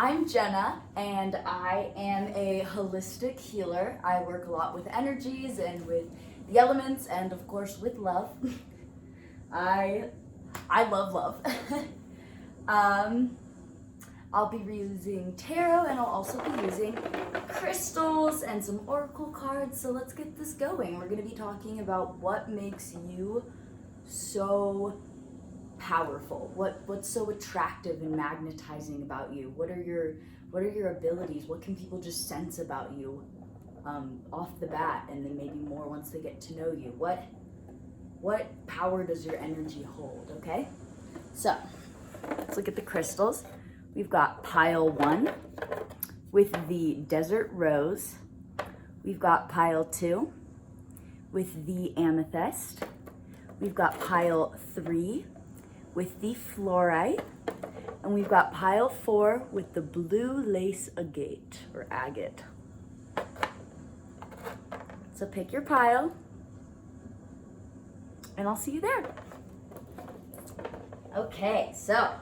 I'm Jenna, and I am a holistic healer. I work a lot with energies and with the elements, and of course with love. I love love. um, I'll be using tarot, and I'll also be using crystals and some oracle cards. So let's get this going. We're going to be talking about what makes you so powerful, what's so attractive and magnetizing about you. What are your abilities? What can people just sense about you off the bat, and then maybe more once they get to know you? What power does your energy hold? Okay, so let's look at the crystals. We've got pile 1 with the desert rose. We've got pile 2 with the amethyst. We've got pile 3 with the fluorite, and we've got pile 4 with the blue lace agate or agate. So pick your pile, and I'll see you there. Okay, so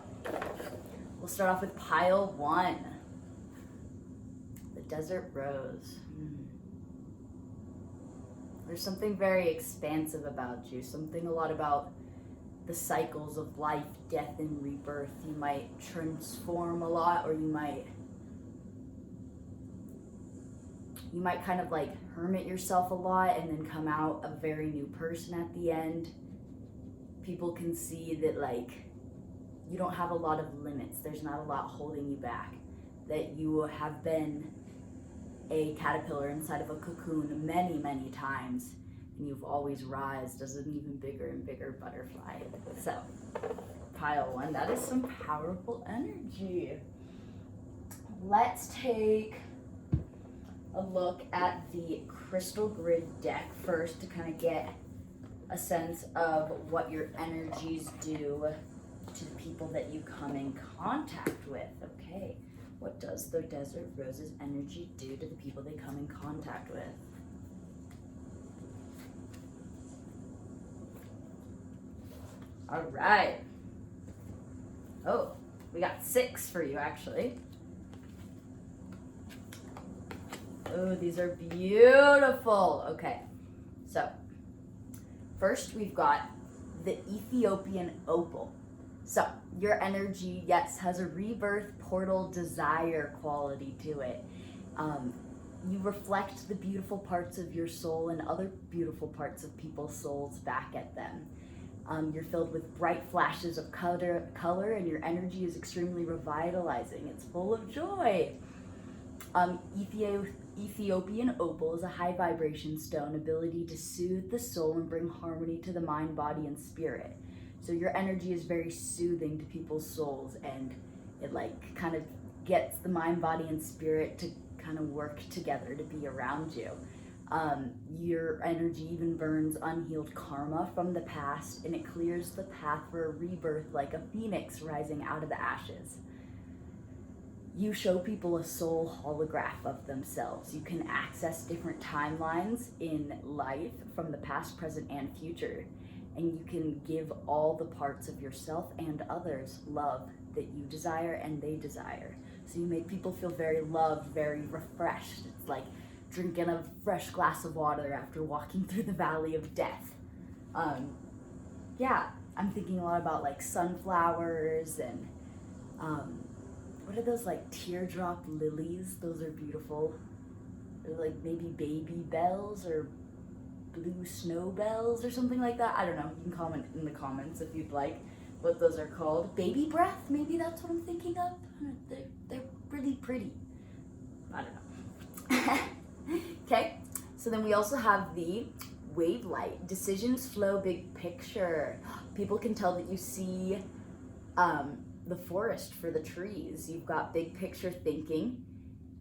we'll start off with pile 1, the desert rose. There's something very expansive about you, something a lot about the cycles of life, death, and rebirth. You might transform a lot, or you might kind of like hermit yourself a lot and then come out a very new person at the end. People can see that like you don't have a lot of limits. There's not a lot holding you back. That you have been a caterpillar inside of a cocoon many, many times, and you've always rised as an even bigger and bigger butterfly. So, pile 1, that is some powerful energy. Let's take a look at the crystal grid deck first to kind of get a sense of what your energies do to the people that you come in contact with. Okay, what does the desert rose's energy do to the people they come in contact with? All right. Oh, we got 6 for you, actually. Oh, these are beautiful. Okay, so first we've got the Ethiopian opal. So your energy, yes, has a rebirth portal desire quality to it. You reflect the beautiful parts of your soul and other beautiful parts of people's souls back at them. You're filled with bright flashes of color, and your energy is extremely revitalizing. It's full of joy. Ethiopian opal is a high vibration stone, ability to soothe the soul and bring harmony to the mind, body, and spirit. So your energy is very soothing to people's souls, and it like kind of gets the mind, body, and spirit to kind of work together to be around you. Your energy even burns unhealed karma from the past, and it clears the path for a rebirth like a phoenix rising out of the ashes. You show people a soul holograph of themselves. You can access different timelines in life from the past, present, and future. And you can give all the parts of yourself and others love that you desire and they desire. So you make people feel very loved, very refreshed. It's like drinking a fresh glass of water after walking through the valley of death. Yeah, I'm thinking a lot about like sunflowers and what are those like teardrop lilies? Those are beautiful. They're like maybe baby bells or blue snow bells or something like that. I don't know. You can comment in the comments if you'd like what those are called. Baby breath, maybe that's what I'm thinking of. They're really pretty. I don't know. Okay, so then we also have the wave light. Decisions flow big picture. People can tell that you see the forest for the trees. You've got big picture thinking.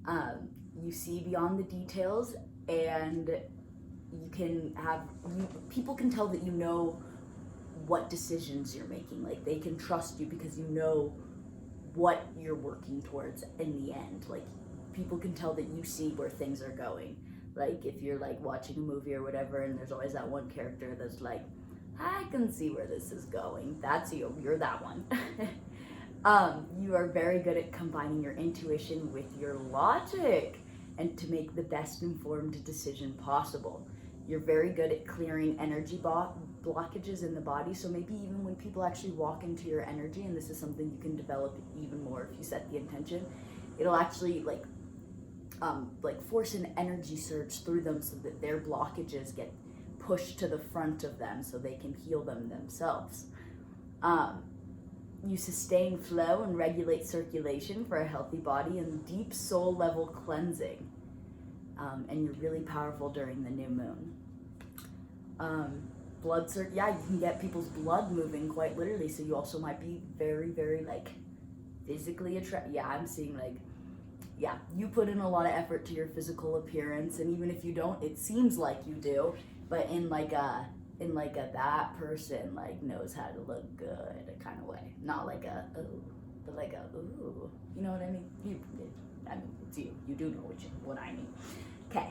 You see beyond the details, and you can have people can tell that you know what decisions you're making. Like they can trust you because you know what you're working towards in the end. Like people can tell that you see where things are going. Like if you're like watching a movie or whatever, and there's always that one character that's like, I can see where this is going. That's you. You're that one. You are very good at combining your intuition with your logic and to make the best informed decision possible. You're very good at clearing energy blockages in the body. So maybe even when people actually walk into your energy, and this is something you can develop even more if you set the intention, it'll actually like force an energy surge through them so that their blockages get pushed to the front of them so they can heal them themselves. You sustain flow and regulate circulation for a healthy body and deep soul level cleansing. And you're really powerful during the new moon. You can get people's blood moving quite literally, so you also might be very, very like physically attracted. Yeah, I'm seeing like, yeah, you put in a lot of effort to your physical appearance, and even if you don't, it seems like you do, but in that person like knows how to look good kind of way, not like a oh, but like a ooh, you know what I mean? It's you. You do know what I mean. Okay.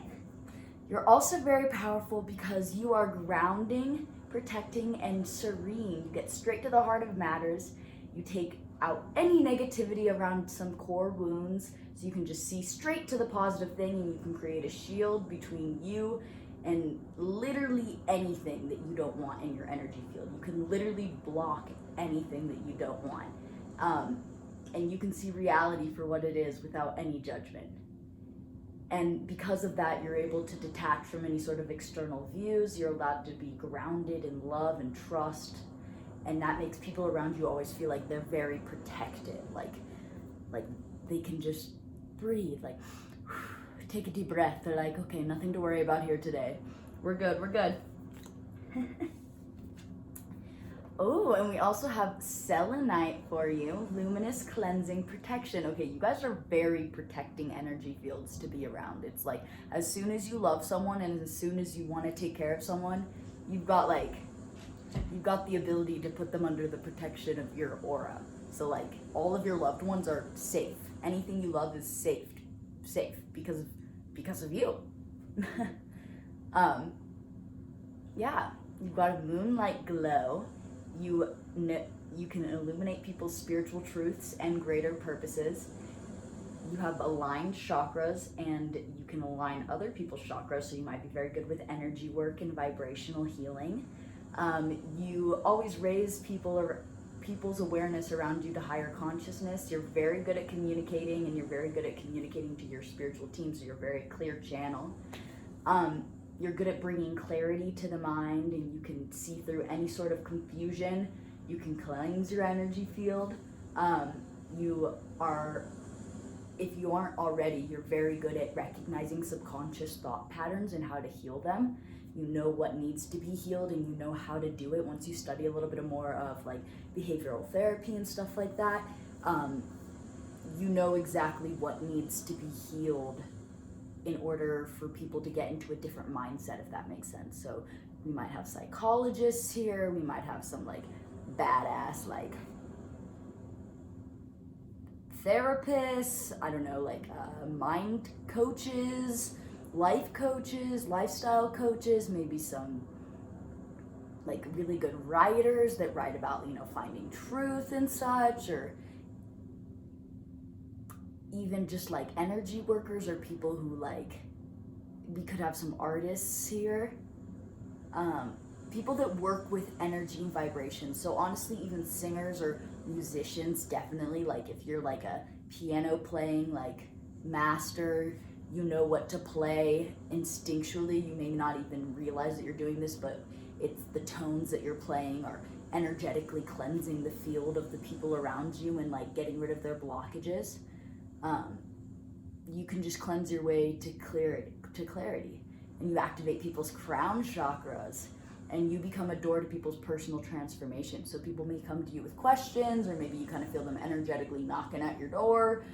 You're also very powerful because you are grounding, protecting, and serene. You get straight to the heart of matters. You take out any negativity around some core wounds, so you can just see straight to the positive thing, and you can create a shield between you and literally anything that you don't want in your energy field. You can literally block anything that you don't want. And you can see reality for what it is without any judgment. And because of that, you're able to detach from any sort of external views. You're allowed to be grounded in love and trust. And that makes people around you always feel like they're very protected. Like they can just breathe, like take a deep breath. They're like, okay, nothing to worry about here today. We're good. Oh, and we also have selenite for you, luminous cleansing protection. Okay, you guys are very protecting energy fields to be around. It's like as soon as you love someone and as soon as you want to take care of someone, you've got the ability to put them under the protection of your aura. So like all of your loved ones are safe. Anything you love is safe because of you. Yeah, you've got a moonlight glow. You can illuminate people's spiritual truths and greater purposes. You have aligned chakras, and you can align other people's chakras, so you might be very good with energy work and vibrational healing. You always raise people's awareness around you to higher consciousness. You're very good at communicating, and you're very good at communicating to your spiritual team, so you're a very clear channel. You're good at bringing clarity to the mind, and you can see through any sort of confusion. You can cleanse your energy field. If you aren't already, you're very good at recognizing subconscious thought patterns and how to heal them. You know what needs to be healed, and you know how to do it. Once you study a little bit more of like behavioral therapy and stuff like that, you know exactly what needs to be healed in order for people to get into a different mindset, if that makes sense. So we might have psychologists here, we might have some like badass like therapists, I don't know, like mind coaches, life coaches, lifestyle coaches, maybe some like really good writers that write about, finding truth and such, or even just like energy workers or people who we could have some artists here, people that work with energy and vibration. So honestly, even singers or musicians, definitely, like if you're like a piano playing master, you know what to play instinctually. You may not even realize that you're doing this, but it's the tones that you're playing are energetically cleansing the field of the people around you and getting rid of their blockages. You can just cleanse your way to clarity, and you activate people's crown chakras, and you become a door to people's personal transformation. So people may come to you with questions, or maybe you kind of feel them energetically knocking at your door.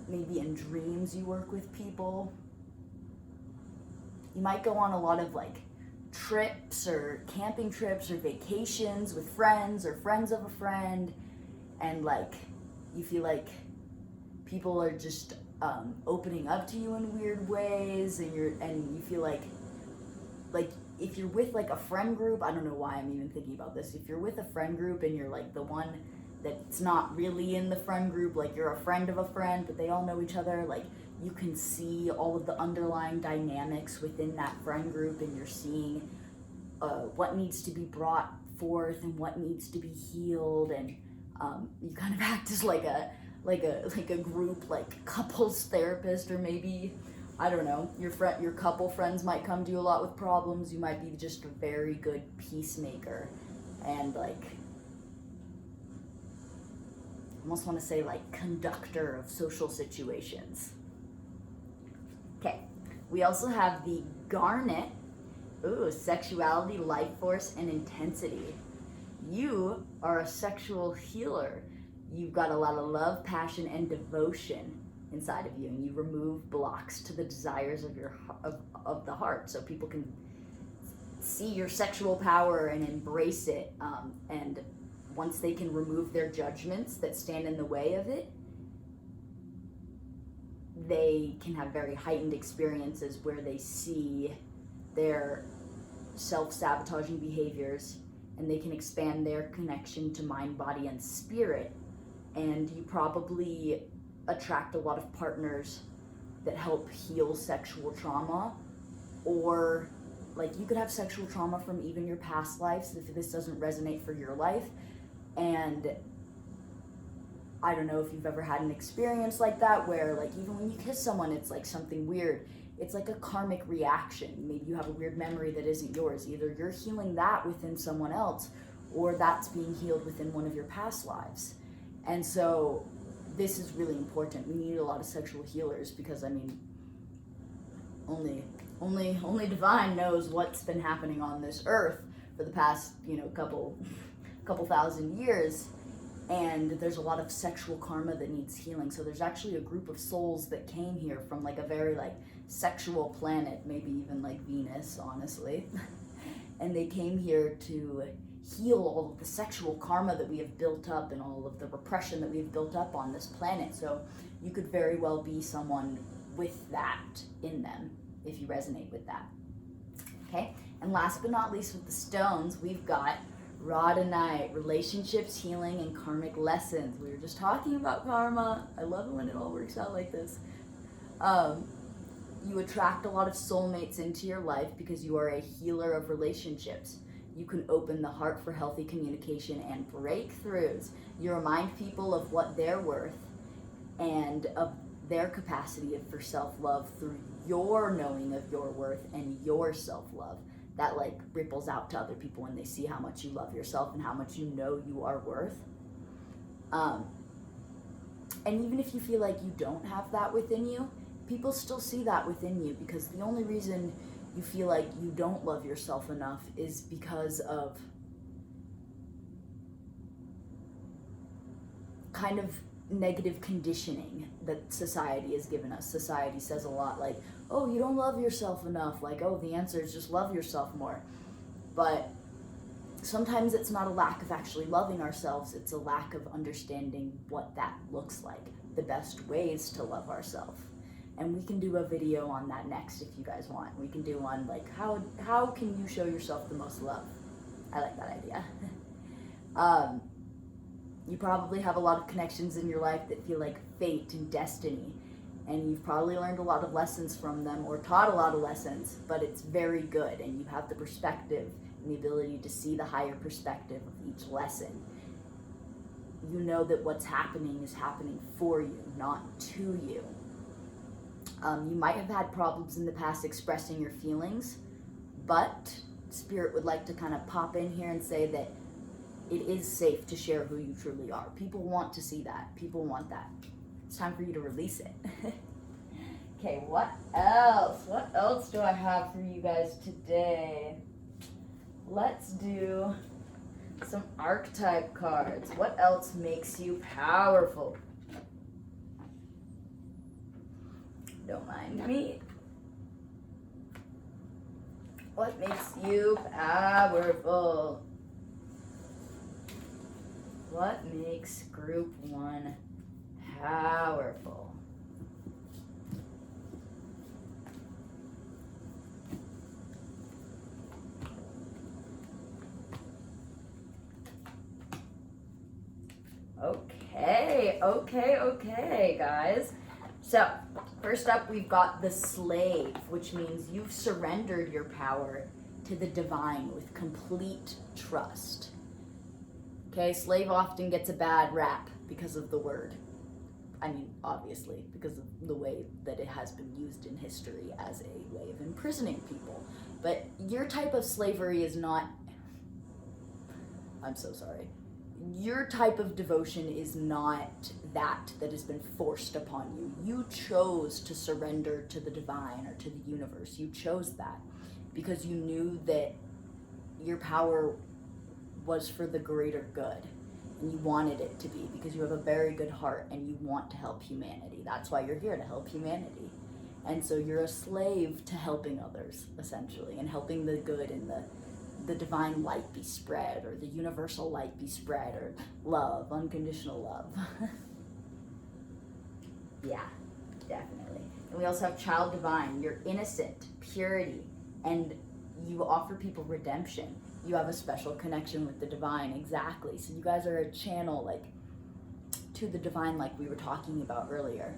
Maybe in dreams you work with people. You might go on a lot of trips or camping trips or vacations with friends or friends of a friend, and you feel like people are just opening up to you in weird ways, and you feel like if you're with a friend group, I don't know why I'm even thinking about this. If you're with a friend group and you're the one that's not really in the friend group, like you're a friend of a friend, but they all know each other. Like you can see all of the underlying dynamics within that friend group, and you're seeing what needs to be brought forth and what needs to be healed, and you kind of act as like a group, like couples therapist, or maybe, I don't know, your couple friends might come to you a lot with problems. You might be just a very good peacemaker, and like, I almost want to say like conductor of social situations. Okay, we also have the garnet. Ooh, sexuality, life force, and intensity. You are a sexual healer. You've got a lot of love, passion, and devotion inside of you, and you remove blocks to the desires of the heart, so people can see your sexual power and embrace it. And once they can remove their judgments that stand in the way of it, they can have very heightened experiences where they see their self-sabotaging behaviors, and they can expand their connection to mind, body, and spirit. And you probably attract a lot of partners that help heal sexual trauma, or like you could have sexual trauma from even your past lives if this doesn't resonate for your life. And I don't know if you've ever had an experience like that where like even when you kiss someone, it's like something weird. It's like a karmic reaction. Maybe you have a weird memory that isn't yours. Either you're healing that within someone else, or that's being healed within one of your past lives. And so this is really important. We need a lot of sexual healers, because I mean, only divine knows what's been happening on this earth for the past, couple thousand years. And there's a lot of sexual karma that needs healing. So there's actually a group of souls that came here from like a very like sexual planet, maybe even like Venus, honestly. And they came here to heal all of the sexual karma that we have built up and all of the repression that we have built up on this planet. So you could very well be someone with that in them if you resonate with that. Okay, and last but not least, with the stones, we've got Rhodonite, relationships, healing, and karmic lessons. We were just talking about karma. I love it when it all works out like this. You attract a lot of soulmates into your life because you are a healer of relationships. You can open the heart for healthy communication and breakthroughs. You remind people of what they're worth and of their capacity for self-love through your knowing of your worth and your self-love. That like ripples out to other people when they see how much you love yourself and how much you know you are worth. And even if you feel like you don't have that within you, people still see that within you, because the only reason you feel like you don't love yourself enough is because of kind of negative conditioning that society has given us. Society says a lot like, oh, you don't love yourself enough. Like, oh, the answer is just love yourself more. But sometimes it's not a lack of actually loving ourselves. It's a lack of understanding what that looks like, the best ways to love ourselves. And we can do a video on that next if you guys want. We can do one like, how can you show yourself the most love? I like that idea. You probably have a lot of connections in your life that feel like fate and destiny, and you've probably learned a lot of lessons from them or taught a lot of lessons, but it's very good, and you have the perspective and the ability to see the higher perspective of each lesson. You know that what's happening is happening for you, not to you. You might have had problems in the past expressing your feelings, but Spirit would like to kind of pop in here and say that it is safe to share who you truly are. People want to see that. People want that. It's time for you to release it. Okay, what else? What else do I have for you guys today? Let's do some archetype cards. What else makes you powerful? Don't mind me. What makes you powerful? What makes group 1 powerful? Okay, guys. So, first up, we've got the slave, which means you've surrendered your power to the divine with complete trust. Okay, slave often gets a bad rap because of the word. I mean, obviously, because of the way that it has been used in history as a way of imprisoning people. But your type of slavery is not... I'm so sorry. Your type of devotion is not that has been forced upon you. You chose to surrender to the divine or to the universe. You chose that because you knew that your power was for the greater good, and you wanted it to be because you have a very good heart and you want to help humanity. That's why you're here, to help humanity. And so you're a slave to helping others, essentially, and helping the good and the divine light be spread, or the universal light be spread, or love, unconditional love. Yeah, definitely. And we also have child divine. You're innocent, purity, and you offer people redemption. You have a special connection with the divine, exactly. So you guys are a channel, like, to the divine, like we were talking about earlier.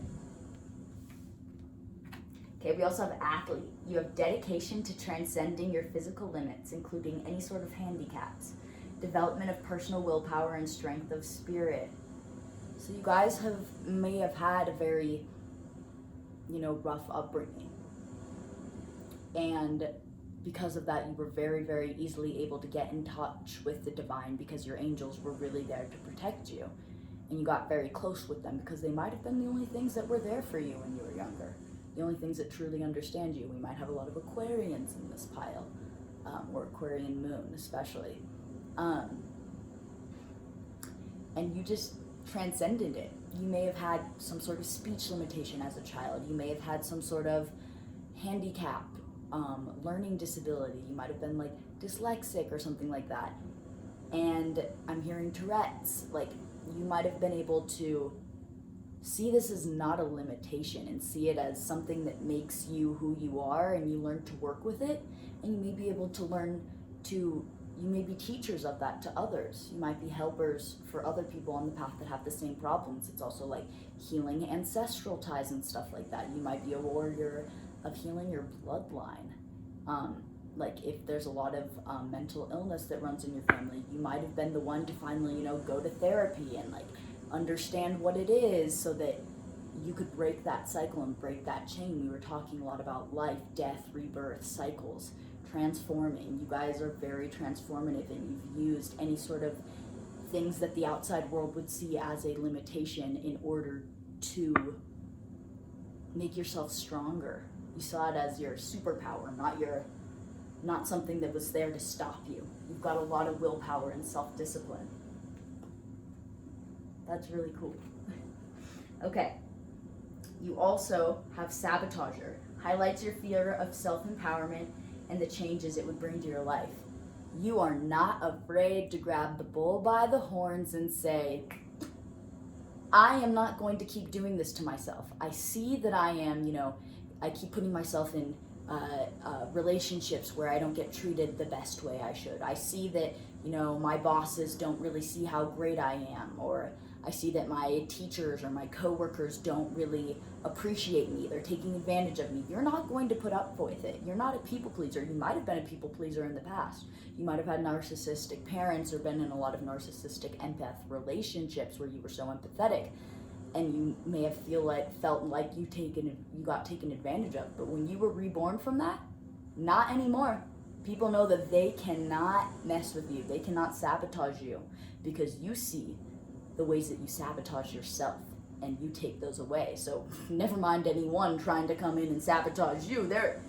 Okay, we also have athlete. You have dedication to transcending your physical limits, including any sort of handicaps, development of personal willpower and strength of spirit. So you guys may have had a very, rough upbringing. And because of that, you were very, very easily able to get in touch with the divine because your angels were really there to protect you. And you got very close with them because they might have been the only things that were there for you when you were younger. The only things that truly understand you. We might have a lot of Aquarians in this pile, or Aquarian moon especially. And you just transcended it. You may have had some sort of speech limitation as a child. You may have had some sort of handicap, learning disability. You might have been like dyslexic or something like that. And I'm hearing Tourette's. Like, you might have been able to see this as not a limitation and see it as something that makes you who you are, and you learn to work with it, and you may be able to you may be teachers of that to others. You might be helpers for other people on the path that have the same problems. It's also like healing ancestral ties and stuff like that. You might be a warrior of healing your bloodline. Like if there's a lot of mental illness that runs in your family, you might have been the one to finally, go to therapy and like understand what it is so that you could break that cycle and break that chain. We were talking a lot about life, death, rebirth, cycles, transforming. You guys are very transformative, and you've used any sort of things that the outside world would see as a limitation in order to make yourself stronger. You saw it as your superpower, not something that was there to stop you. You've got a lot of willpower and self-discipline. That's really cool. Okay. You also have sabotager. Highlights your fear of self-empowerment and the changes it would bring to your life. You are not afraid to grab the bull by the horns and say, I am not going to keep doing this to myself. I see that I am, I keep putting myself in relationships where I don't get treated the best way I should. I see that, my bosses don't really see how great I am, or I see that my teachers or my coworkers don't really appreciate me. They're taking advantage of me. You're not going to put up with it. You're not a people pleaser. You might have been a people pleaser in the past. You might have had narcissistic parents or been in a lot of narcissistic empath relationships where you were so empathetic, and you may have felt like you got taken advantage of. But when you were reborn from that, not anymore. People know that they cannot mess with you. They cannot sabotage you because you see the ways that you sabotage yourself, and you take those away. So never mind anyone trying to come in and sabotage you. They're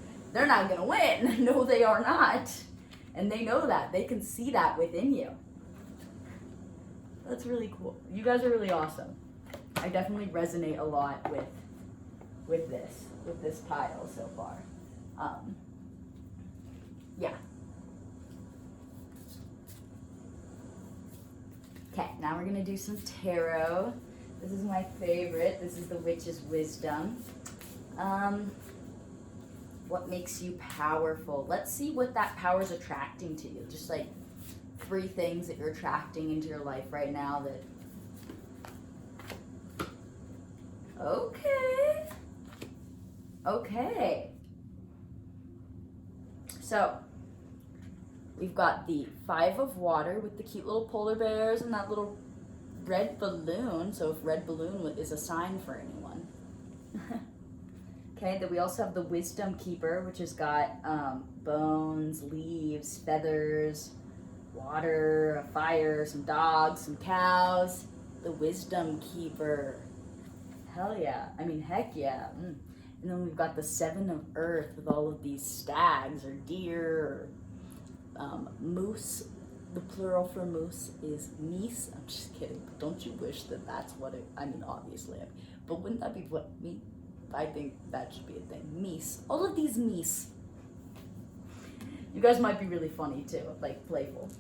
not gonna win. No, they are not. And they know that. They can see that within you. That's really cool. You guys are really awesome. I definitely resonate a lot with this pile so far. Yeah. Okay, now we're gonna do some tarot. This is my favorite. This is the Witch's Wisdom. What makes you powerful? Let's see what that power is attracting to you. Just like 3 things that you're attracting into your life right now that Okay. Okay. So, we've got the 5 of water with the cute little polar bears and that little red balloon. So if red balloon is a sign for anyone. Okay, then we also have the wisdom keeper, which has got bones, leaves, feathers, water, a fire, some dogs, some cows. The wisdom keeper. Hell yeah. I mean, heck yeah. And then we've got the 7 of earth with all of these stags or deer or moose. The plural for moose is meese. I'm just kidding. Don't you wish that that's what it, I mean, obviously. But wouldn't that be what me? I think that should be a thing. Meese. All of these meese. You guys might be really funny too, like playful.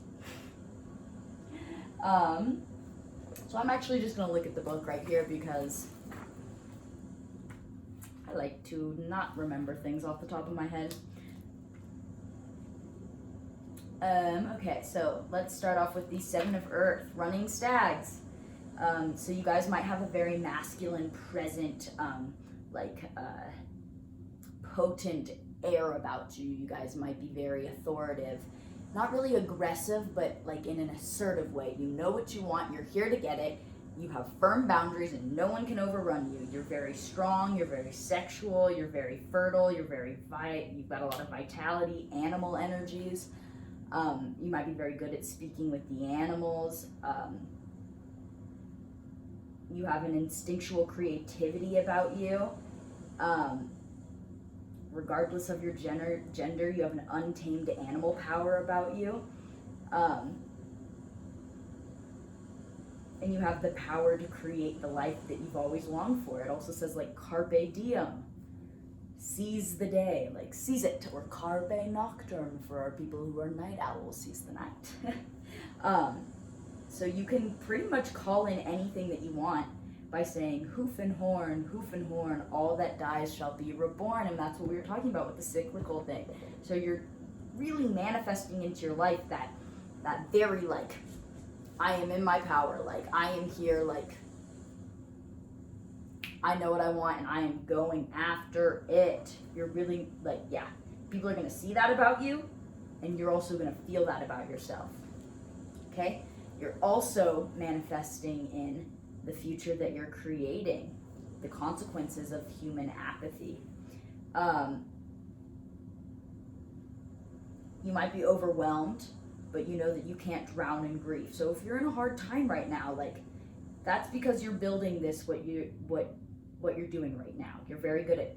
So I'm actually just gonna look at the book right here because I like to not remember things off the top of my head. Okay, so let's start off with the 7 of earth, running stags. So you guys might have a very masculine, present, potent air about you. You guys might be very authoritative. Not really aggressive, but like in an assertive way. You know what you want, you're here to get it. You have firm boundaries and no one can overrun you. You're very strong, you're very sexual, you're very fertile, you're very you've got a lot of vitality, animal energies. You might be very good at speaking with the animals. You have an instinctual creativity about you. Regardless of your gender, you have an untamed animal power about you. And you have the power to create the life that you've always longed for. It also says like carpe diem, seize the day, like seize it, or carpe nocturne for our people who are night owls, seize the night. So you can pretty much call in anything that you want by saying hoof and horn, all that dies shall be reborn. And that's what we were talking about with the cyclical thing. So you're really manifesting into your life that very like, I am in my power, like I am here, like I know what I want and I am going after it. You're really like, yeah, people are gonna see that about you and you're also gonna feel that about yourself, okay? You're also manifesting in the future that you're creating, the consequences of human apathy. You might be overwhelmed, but you know that you can't drown in grief. So if you're in a hard time right now, like that's because you're building this, what you're doing right now. You're very good at,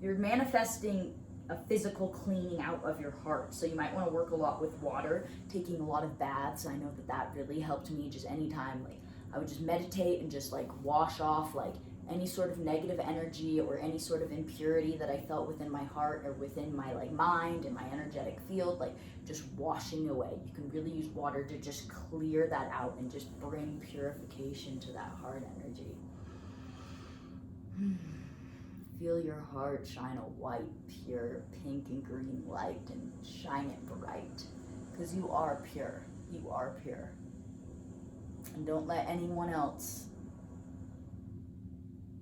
you're manifesting a physical cleaning out of your heart. So you might want to work a lot with water, taking a lot of baths. I know that really helped me. Just anytime, like I would just meditate and just like wash off like any sort of negative energy or any sort of impurity that I felt within my heart or within my like mind and my energetic field, like just washing away. You can really use water to just clear that out and just bring purification to that heart energy. Feel your heart shine a white, pure, pink and green light and shine it bright. Because you are pure. You are pure. And don't let anyone else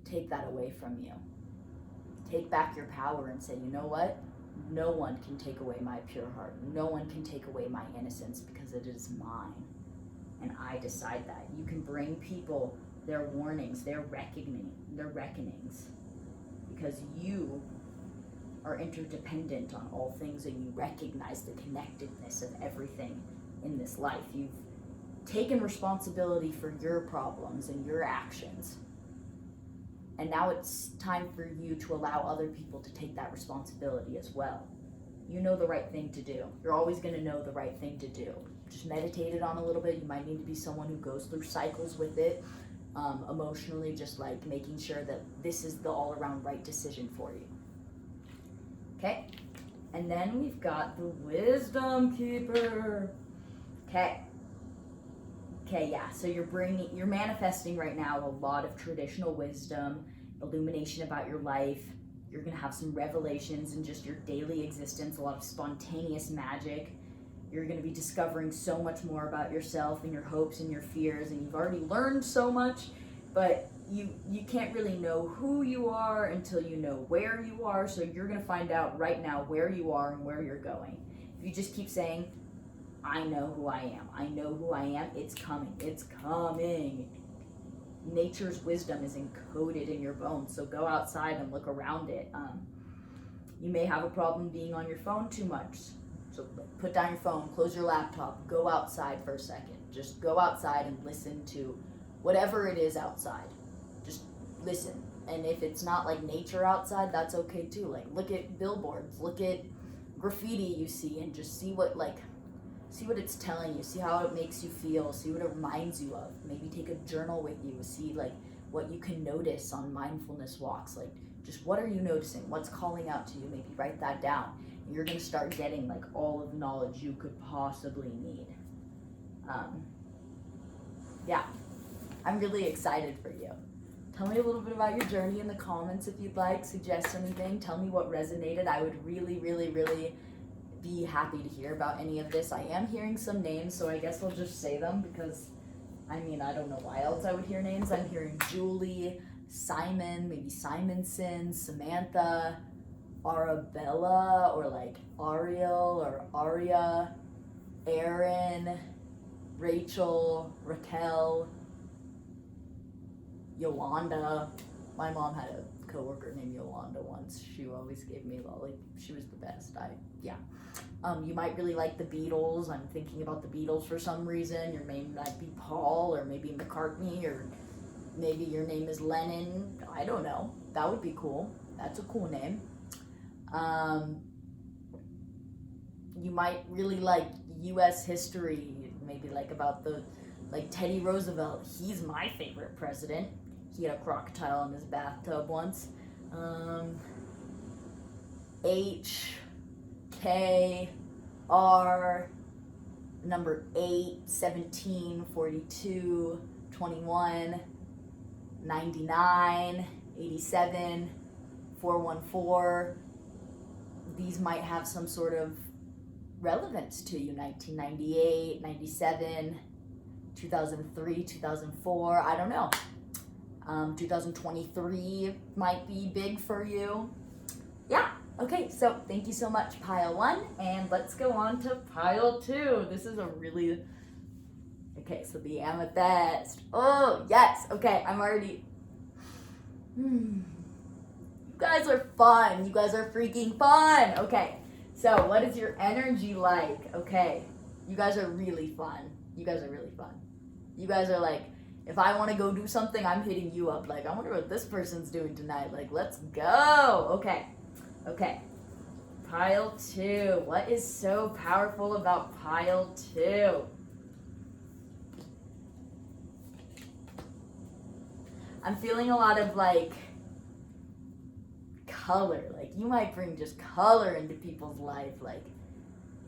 take that away from you. Take back your power and say, you know what? No one can take away my pure heart. No one can take away my innocence because it is mine. And I decide that. You can bring people their warnings, their reckonings. Because you are interdependent on all things and you recognize the connectedness of everything in this life. You've taken responsibility for your problems and your actions. And now it's time for you to allow other people to take that responsibility as well. You know the right thing to do. You're always going to know the right thing to do. Just meditate it on a little bit. You might need to be someone who goes through cycles with it. Emotionally, just like making sure that this is the all-around right decision for you. Okay? And then we've got the wisdom keeper. Okay, yeah, so you're manifesting right now a lot of traditional wisdom, illumination about your life. You're gonna have some revelations in just your daily existence, a lot of spontaneous magic. You're going to be discovering so much more about yourself and your hopes and your fears, and you've already learned so much. but you can't really know who you are until you know where you are. So you're going to find out right now where you are and where you're going. If you just keep saying, I know who I am, I know who I am, it's coming, it's coming. Nature's wisdom is encoded in your bones, so go outside and look around it. You may have a problem being on your phone too much, so put down your phone, close your laptop, go outside for a second. Just go outside and listen to whatever it is outside. Just listen. And if it's not like nature outside, that's okay too. Like, look at billboards, look at graffiti you see, and just see what it's telling you, see how it makes you feel, see what it reminds you of. Maybe take a journal with you, see like what you can notice on mindfulness walks. Like, just what are you noticing? What's calling out to you? Maybe write that down. And you're gonna start getting like all of the knowledge you could possibly need. Yeah, I'm really excited for you. Tell me a little bit about your journey in the comments if you'd like. Suggest anything. Tell me what resonated. I would really, really, really be happy to hear about any of this. I am hearing some names, so I guess I'll just say them because, I mean, I don't know why else I would hear names. I'm hearing Julie, Simon, maybe Simonson, Samantha, Arabella, or like Ariel or Aria, Aaron, Rachel, Raquel, Yolanda. My mom had a coworker named Yolanda once. She always gave me lolly. She was the best. You might really like the Beatles. I'm thinking about the Beatles for some reason. Your name might be Paul, or maybe McCartney, or maybe your name is Lennon. I don't know. That would be cool. That's a cool name. You might really like U.S. history. Maybe like about Teddy Roosevelt. He's my favorite president. He had a crocodile in his bathtub once. H, K, R, number 8, 17, 42, 21, 99, 87, 414. These might have some sort of relevance to you. 1998, 97, 2003, 2004, I don't know. 2023 might be big for you. Yeah, okay, so thank you so much, pile 1, and let's go on to pile 2. This is a really, okay, so the amethyst. Oh, yes, okay, I'm already, you guys are fun. You guys are freaking fun. Okay, so what is your energy like? Okay, you guys are really fun. You guys are really fun. You guys are like, if I want to go do something, I'm hitting you up. Like, I wonder what this person's doing tonight. Like, let's go. Okay. Pile 2. What is so powerful about pile 2? I'm feeling a lot of like color. Like, you might bring just color into people's life. Like,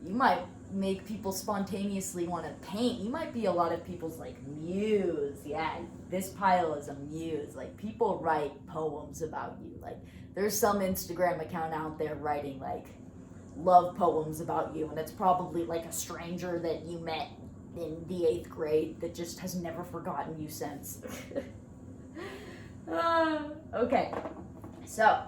you might make people spontaneously want to paint. You might be a lot of people's like muse. Yeah, this pile is a muse. Like, people write poems about you. Like, there's some Instagram account out there writing like love poems about you, and it's probably like a stranger that you met in the 8th grade that just has never forgotten you since. Okay, so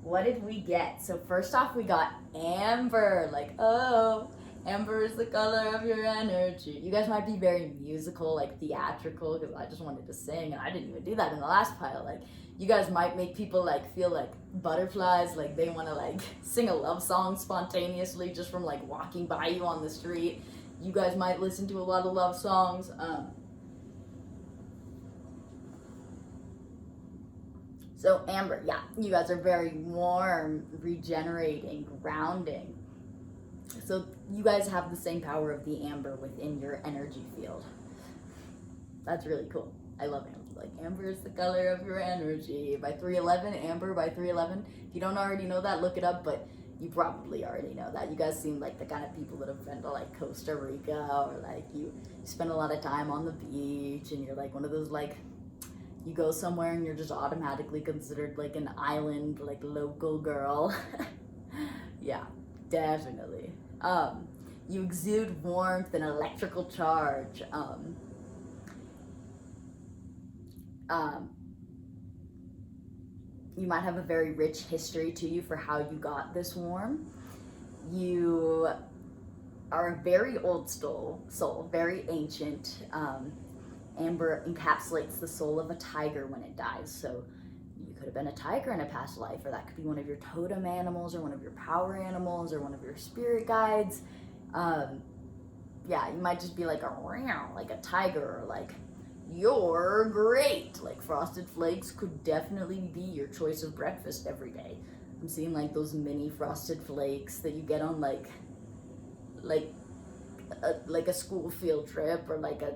what did we get? So first off, we got amber. Like, oh, amber is the color of your energy. You guys might be very musical, like theatrical, because I just wanted to sing, and I didn't even do that in the last pile. Like, you guys might make people like feel like butterflies, like they want to like sing a love song spontaneously just from like walking by you on the street. You guys might listen to a lot of love songs. So amber, yeah, you guys are very warm, regenerating, grounding. So you guys have the same power of the amber within your energy field. That's really cool. I love amber. Like, amber is the color of your energy. By 311, amber by 311. If you don't already know that, look it up, but you probably already know that. You guys seem like the kind of people that have been to like Costa Rica, or like you spend a lot of time on the beach, and you're like one of those like, you go somewhere and you're just automatically considered like an island, like local girl. Yeah, definitely. You exude warmth and electrical charge. Um, you might have a very rich history to you for how you got this warm. You are a very old soul, very ancient. Amber encapsulates the soul of a tiger when it dies. So you could have been a tiger in a past life, or that could be one of your totem animals, or one of your power animals, or one of your spirit guides. Yeah, you might just be like a tiger, or like, you're great. Like Frosted Flakes could definitely be your choice of breakfast every day. I'm seeing like those mini Frosted Flakes that you get on like a school field trip, or like a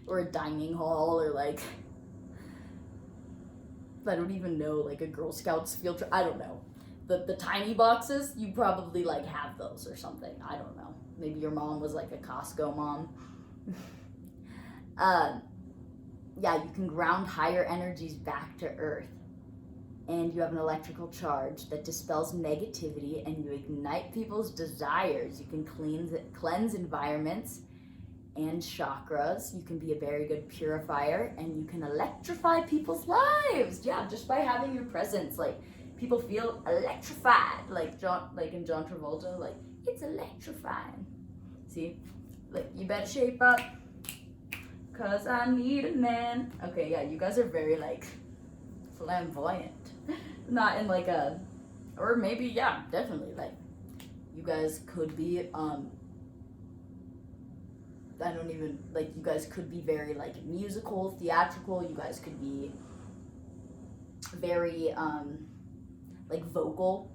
or a dining hall, or like, I don't even know, like a Girl Scouts field trip. I don't know. The tiny boxes, you probably like have those or something. I don't know. Maybe your mom was like a Costco mom. Yeah, you can ground higher energies back to earth. And you have an electrical charge that dispels negativity, and you ignite people's desires. You can cleanse environments and chakras. You can be a very good purifier, and you can electrify people's lives. Yeah, just by having your presence, like people feel electrified, like in John Travolta, like it's electrifying. See, like you better shape up, 'cause I need a man. Okay, yeah, you guys are very like flamboyant, not in like a, or maybe yeah, definitely like you guys could be I don't even, like, you guys could be very, like, musical, theatrical. You guys could be very, like, vocal,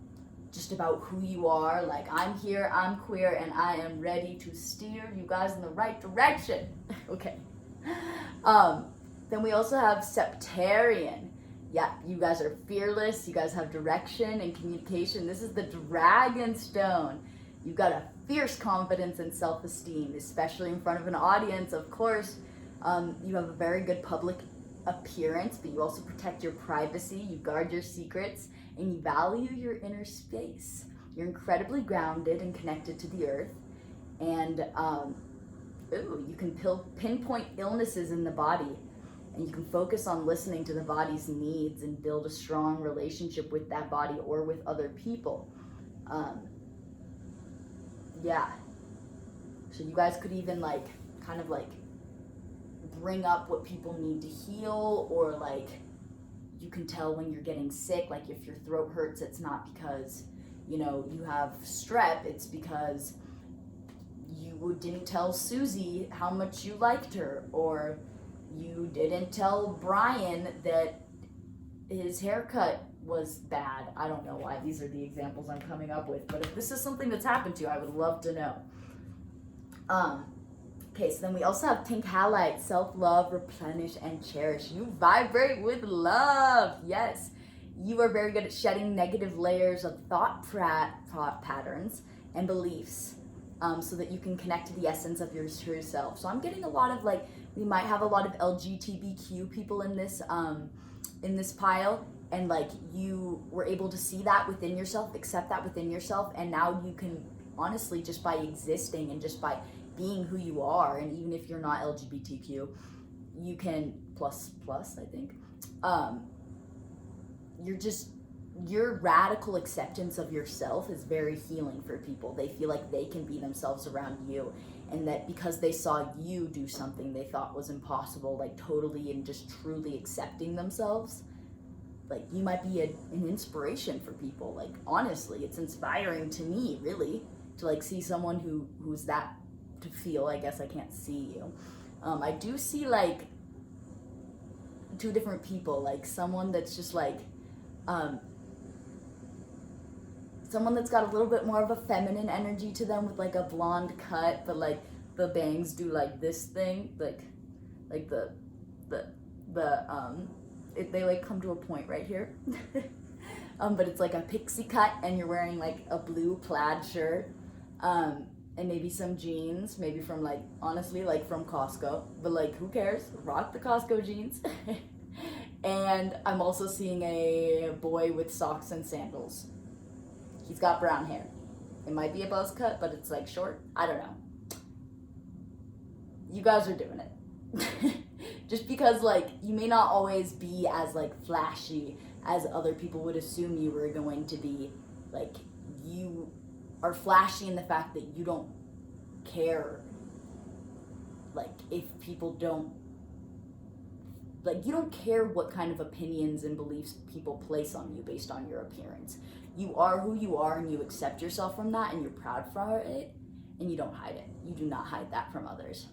just about who you are. Like, I'm here, I'm queer, and I am ready to steer you guys in the right direction. Okay. Then we also have Septarian. Yeah, you guys are fearless. You guys have direction and communication. This is the Dragon Stone. You've got a fierce confidence and self-esteem, especially in front of an audience, of course. You have a very good public appearance, but you also protect your privacy, you guard your secrets, and you value your inner space. You're incredibly grounded and connected to the earth, and you can pinpoint illnesses in the body, and you can focus on listening to the body's needs and build a strong relationship with that body or with other people. Yeah. So you guys could even like kind of like bring up what people need to heal, or like you can tell when you're getting sick. Like if your throat hurts, it's not because, you know, you have strep, it's because you didn't tell Susie how much you liked her, or you didn't tell Brian that his haircut was bad. I don't know why these are the examples I'm coming up with, but if this is something that's happened to you, I would love to know. Okay, so then we also have Pink Halite, self-love, replenish, and cherish. You vibrate with love. Yes, you are very good at shedding negative layers of thought patterns and beliefs, so that you can connect to the essence of your true self. So I'm getting a lot of like, we might have a lot of LGBTQ people in this pile, and like you were able to see that within yourself, accept that within yourself, and now you can honestly, just by existing and just by being who you are, and even if you're not LGBTQ, you can plus I think, your radical acceptance of yourself is very healing for people. They feel like they can be themselves around you, and that because they saw you do something they thought was impossible, like totally and just truly accepting themselves, like you might be an inspiration for people. Like honestly, it's inspiring to me, really, to like see someone who's that, to feel, I guess I can't see you. I do see like two different people, like someone that's just like, someone that's got a little bit more of a feminine energy to them with like a blonde cut, but like the bangs do like this thing, like they like come to a point right here. But it's like a pixie cut, and you're wearing like a blue plaid shirt, and maybe some jeans, maybe from like, honestly, like from Costco, but like who cares, rock the Costco jeans. And I'm also seeing a boy with socks and sandals. He's got brown hair. It might be a buzz cut, but it's like short. I don't know. You guys are doing it. Just because, like, you may not always be as, like, flashy as other people would assume you were going to be. Like, you are flashy in the fact that you don't care, like, if people don't, like, you don't care what kind of opinions and beliefs people place on you based on your appearance. You are who you are, and you accept yourself from that, and you're proud for it, and you don't hide it. You do not hide that from others.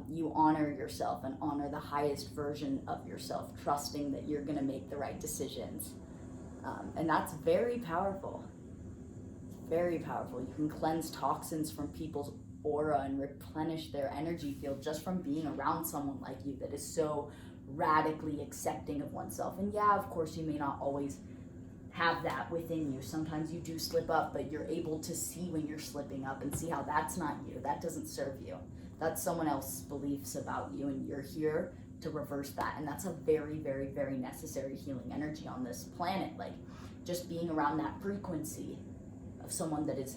You honor yourself and honor the highest version of yourself, trusting that you're going to make the right decisions. And that's very powerful. Very powerful. You can cleanse toxins from people's aura and replenish their energy field just from being around someone like you that is so radically accepting of oneself. And yeah, of course, you may not always have that within you. Sometimes you do slip up, but you're able to see when you're slipping up and see how that's not you. That doesn't serve you. That's someone else's beliefs about you, and you're here to reverse that. And that's a very, very, very necessary healing energy on this planet. Like, just being around that frequency of someone that is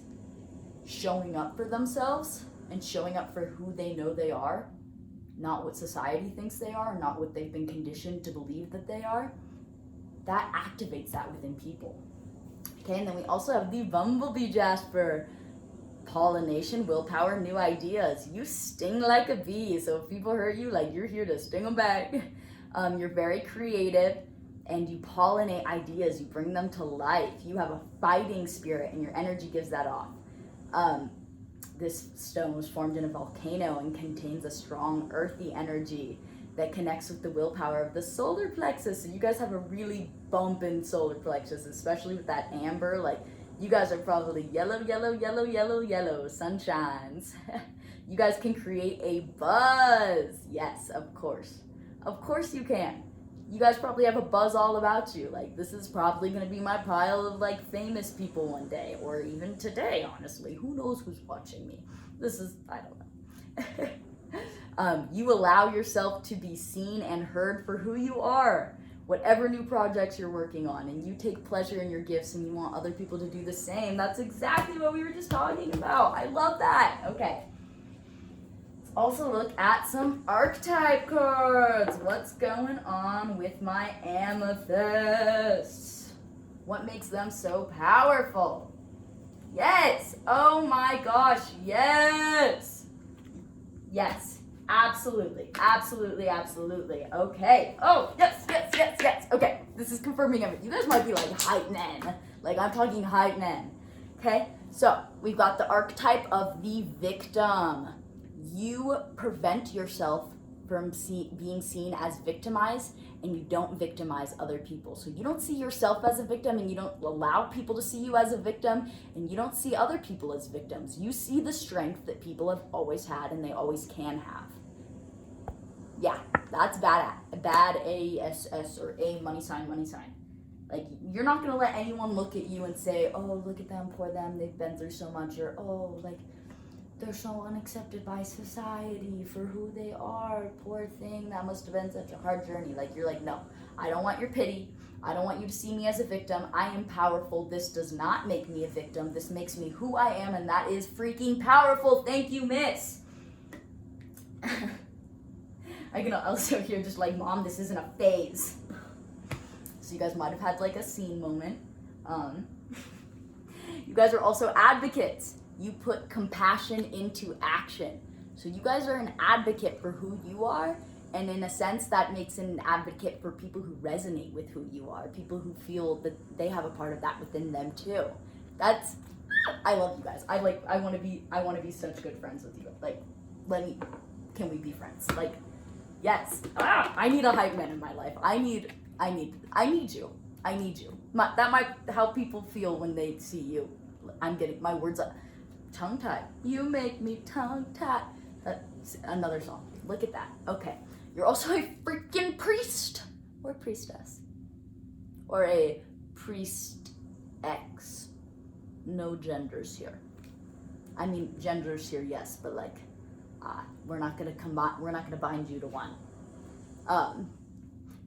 showing up for themselves and showing up for who they know they are, not what society thinks they are, not what they've been conditioned to believe that they are, that activates that within people. Okay, and then we also have the Bumblebee Jasper. Pollination, willpower, new ideas. You sting like a bee, so if people hurt you, like, you're here to sting them back. You're very creative, and you pollinate ideas. You bring them to life. You have a fighting spirit, and your energy gives that off. This stone was formed in a volcano and contains a strong earthy energy that connects with the willpower of the solar plexus. So you guys have a really bumping solar plexus, especially with that amber. Like, you guys are probably yellow, yellow, yellow, yellow, yellow, sunshines. You guys can create a buzz. Yes, of course. Of course you can. You guys probably have a buzz all about you. Like, this is probably going to be my pile of, like, famous people one day. Or even today, honestly. Who knows who's watching me? This is, I don't know. You allow yourself to be seen and heard for who you are. Whatever new projects you're working on, and you take pleasure in your gifts and you want other people to do the same. That's exactly what we were just talking about. I love that. Okay. Let's also look at some archetype cards. What's going on with my amethysts? What makes them so powerful? Yes. Oh my gosh. Yes. Yes. Absolutely, absolutely, absolutely. Okay. Oh, yes, yes, yes, yes. Okay, this is confirming everything. You guys might be like, heightening. Like, I'm talking heightening. Okay, so we've got the archetype of the victim. You prevent yourself from being seen as victimized, and you don't victimize other people. So you don't see yourself as a victim, and you don't allow people to see you as a victim, and you don't see other people as victims. You see the strength that people have always had and they always can have. Yeah, that's bad ASS or A money sign, money sign. Like, you're not going to let anyone look at you and say, oh, look at them, poor them, they've been through so much, or, oh, like, they're so unaccepted by society for who they are, poor thing, that must have been such a hard journey. Like, you're like, no, I don't want your pity. I don't want you to see me as a victim. I am powerful. This does not make me a victim. This makes me who I am, and that is freaking powerful. Thank you, miss. I can also hear just like, Mom, this isn't a phase. So you guys might have had like a scene moment. You guys are also advocates. You put compassion into action. So you guys are an advocate for who you are, and in a sense that makes an advocate for people who resonate with who you are, people who feel that they have a part of that within them too. That's, I love you guys. I want to be such good friends with you. Like, can we be friends? Like, yes. I need a hype man in my life. I need you. That might help people feel when they see you. I'm getting my words up. Tongue-tied. You make me tongue-tied. Another song. Look at that. Okay. You're also a freaking priest. Or priestess. Or a priest X. No genders here. I mean, genders here, yes, but like, we're not gonna bind you to one.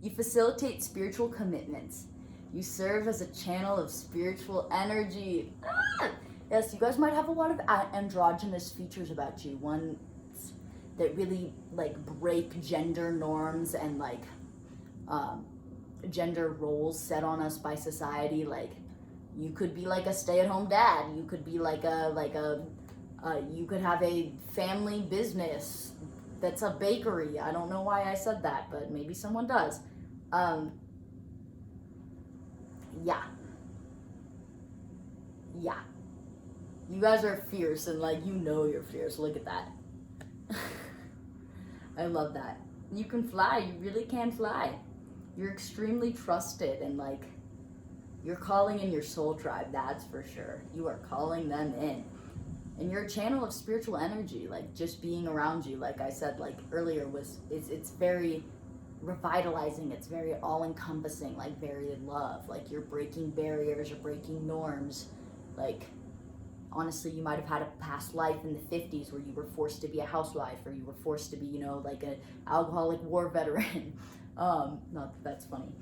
You facilitate spiritual commitments. You serve as a channel of spiritual energy. Yes, you guys might have a lot of androgynous features about you. One's that really like break gender norms and like gender roles set on us by society. Like you could be like a stay-at-home dad, you could be like a you could have a family business that's a bakery. I don't know why I said that, but maybe someone does. Yeah, yeah, you guys are fierce, and like, you know you're fierce. Look at that. I love that. You can fly, you really can fly. You're extremely trusted, and like, you're calling in your soul tribe, that's for sure. You are calling them in. And you're a channel of spiritual energy. Like, just being around you, like I said like earlier, it's very revitalizing, it's very all-encompassing, like very love. Like, you're breaking barriers, you're breaking norms. Like, honestly, you might have had a past life in the 50s where you were forced to be a housewife, or you were forced to be, you know, like an alcoholic war veteran. Not that that's funny.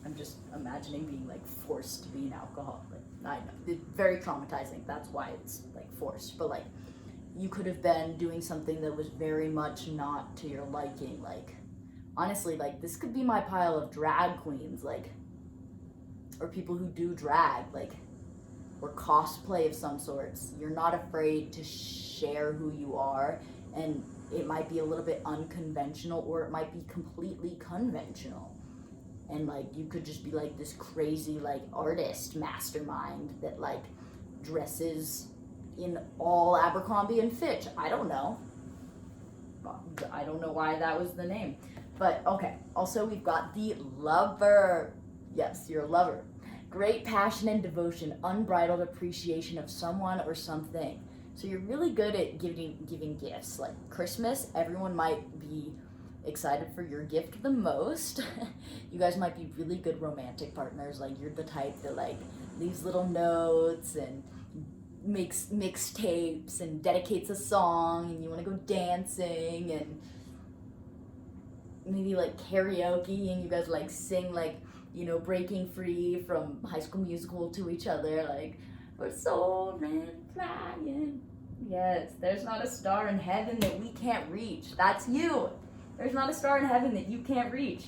I'm just imagining being like forced to be an alcoholic. I know, it's very traumatizing. That's why it's like forced. But like, you could have been doing something that was very much not to your liking. Like, honestly, like, this could be my pile of drag queens, like, or people who do drag, like, or cosplay of some sorts. You're not afraid to share who you are, and it might be a little bit unconventional, or it might be completely conventional. And like, you could just be like this crazy like artist mastermind that like dresses in all Abercrombie and Fitch. I don't know why that was the name, but okay. Also, we've got the lover. Yes, you're a lover. Great passion and devotion, unbridled appreciation of someone or something. So you're really good at giving gifts. Like Christmas, everyone might be excited for your gift the most. You guys might be really good romantic partners. Like, you're the type that like leaves little notes and makes mixtapes and dedicates a song, and you want to go dancing and maybe like karaoke, and you guys like sing like, you know, Breaking Free from High School Musical to each other, like, we're soaring, flying. Yes, there's not a star in heaven that we can't reach. That's you. There's not a star in heaven that you can't reach.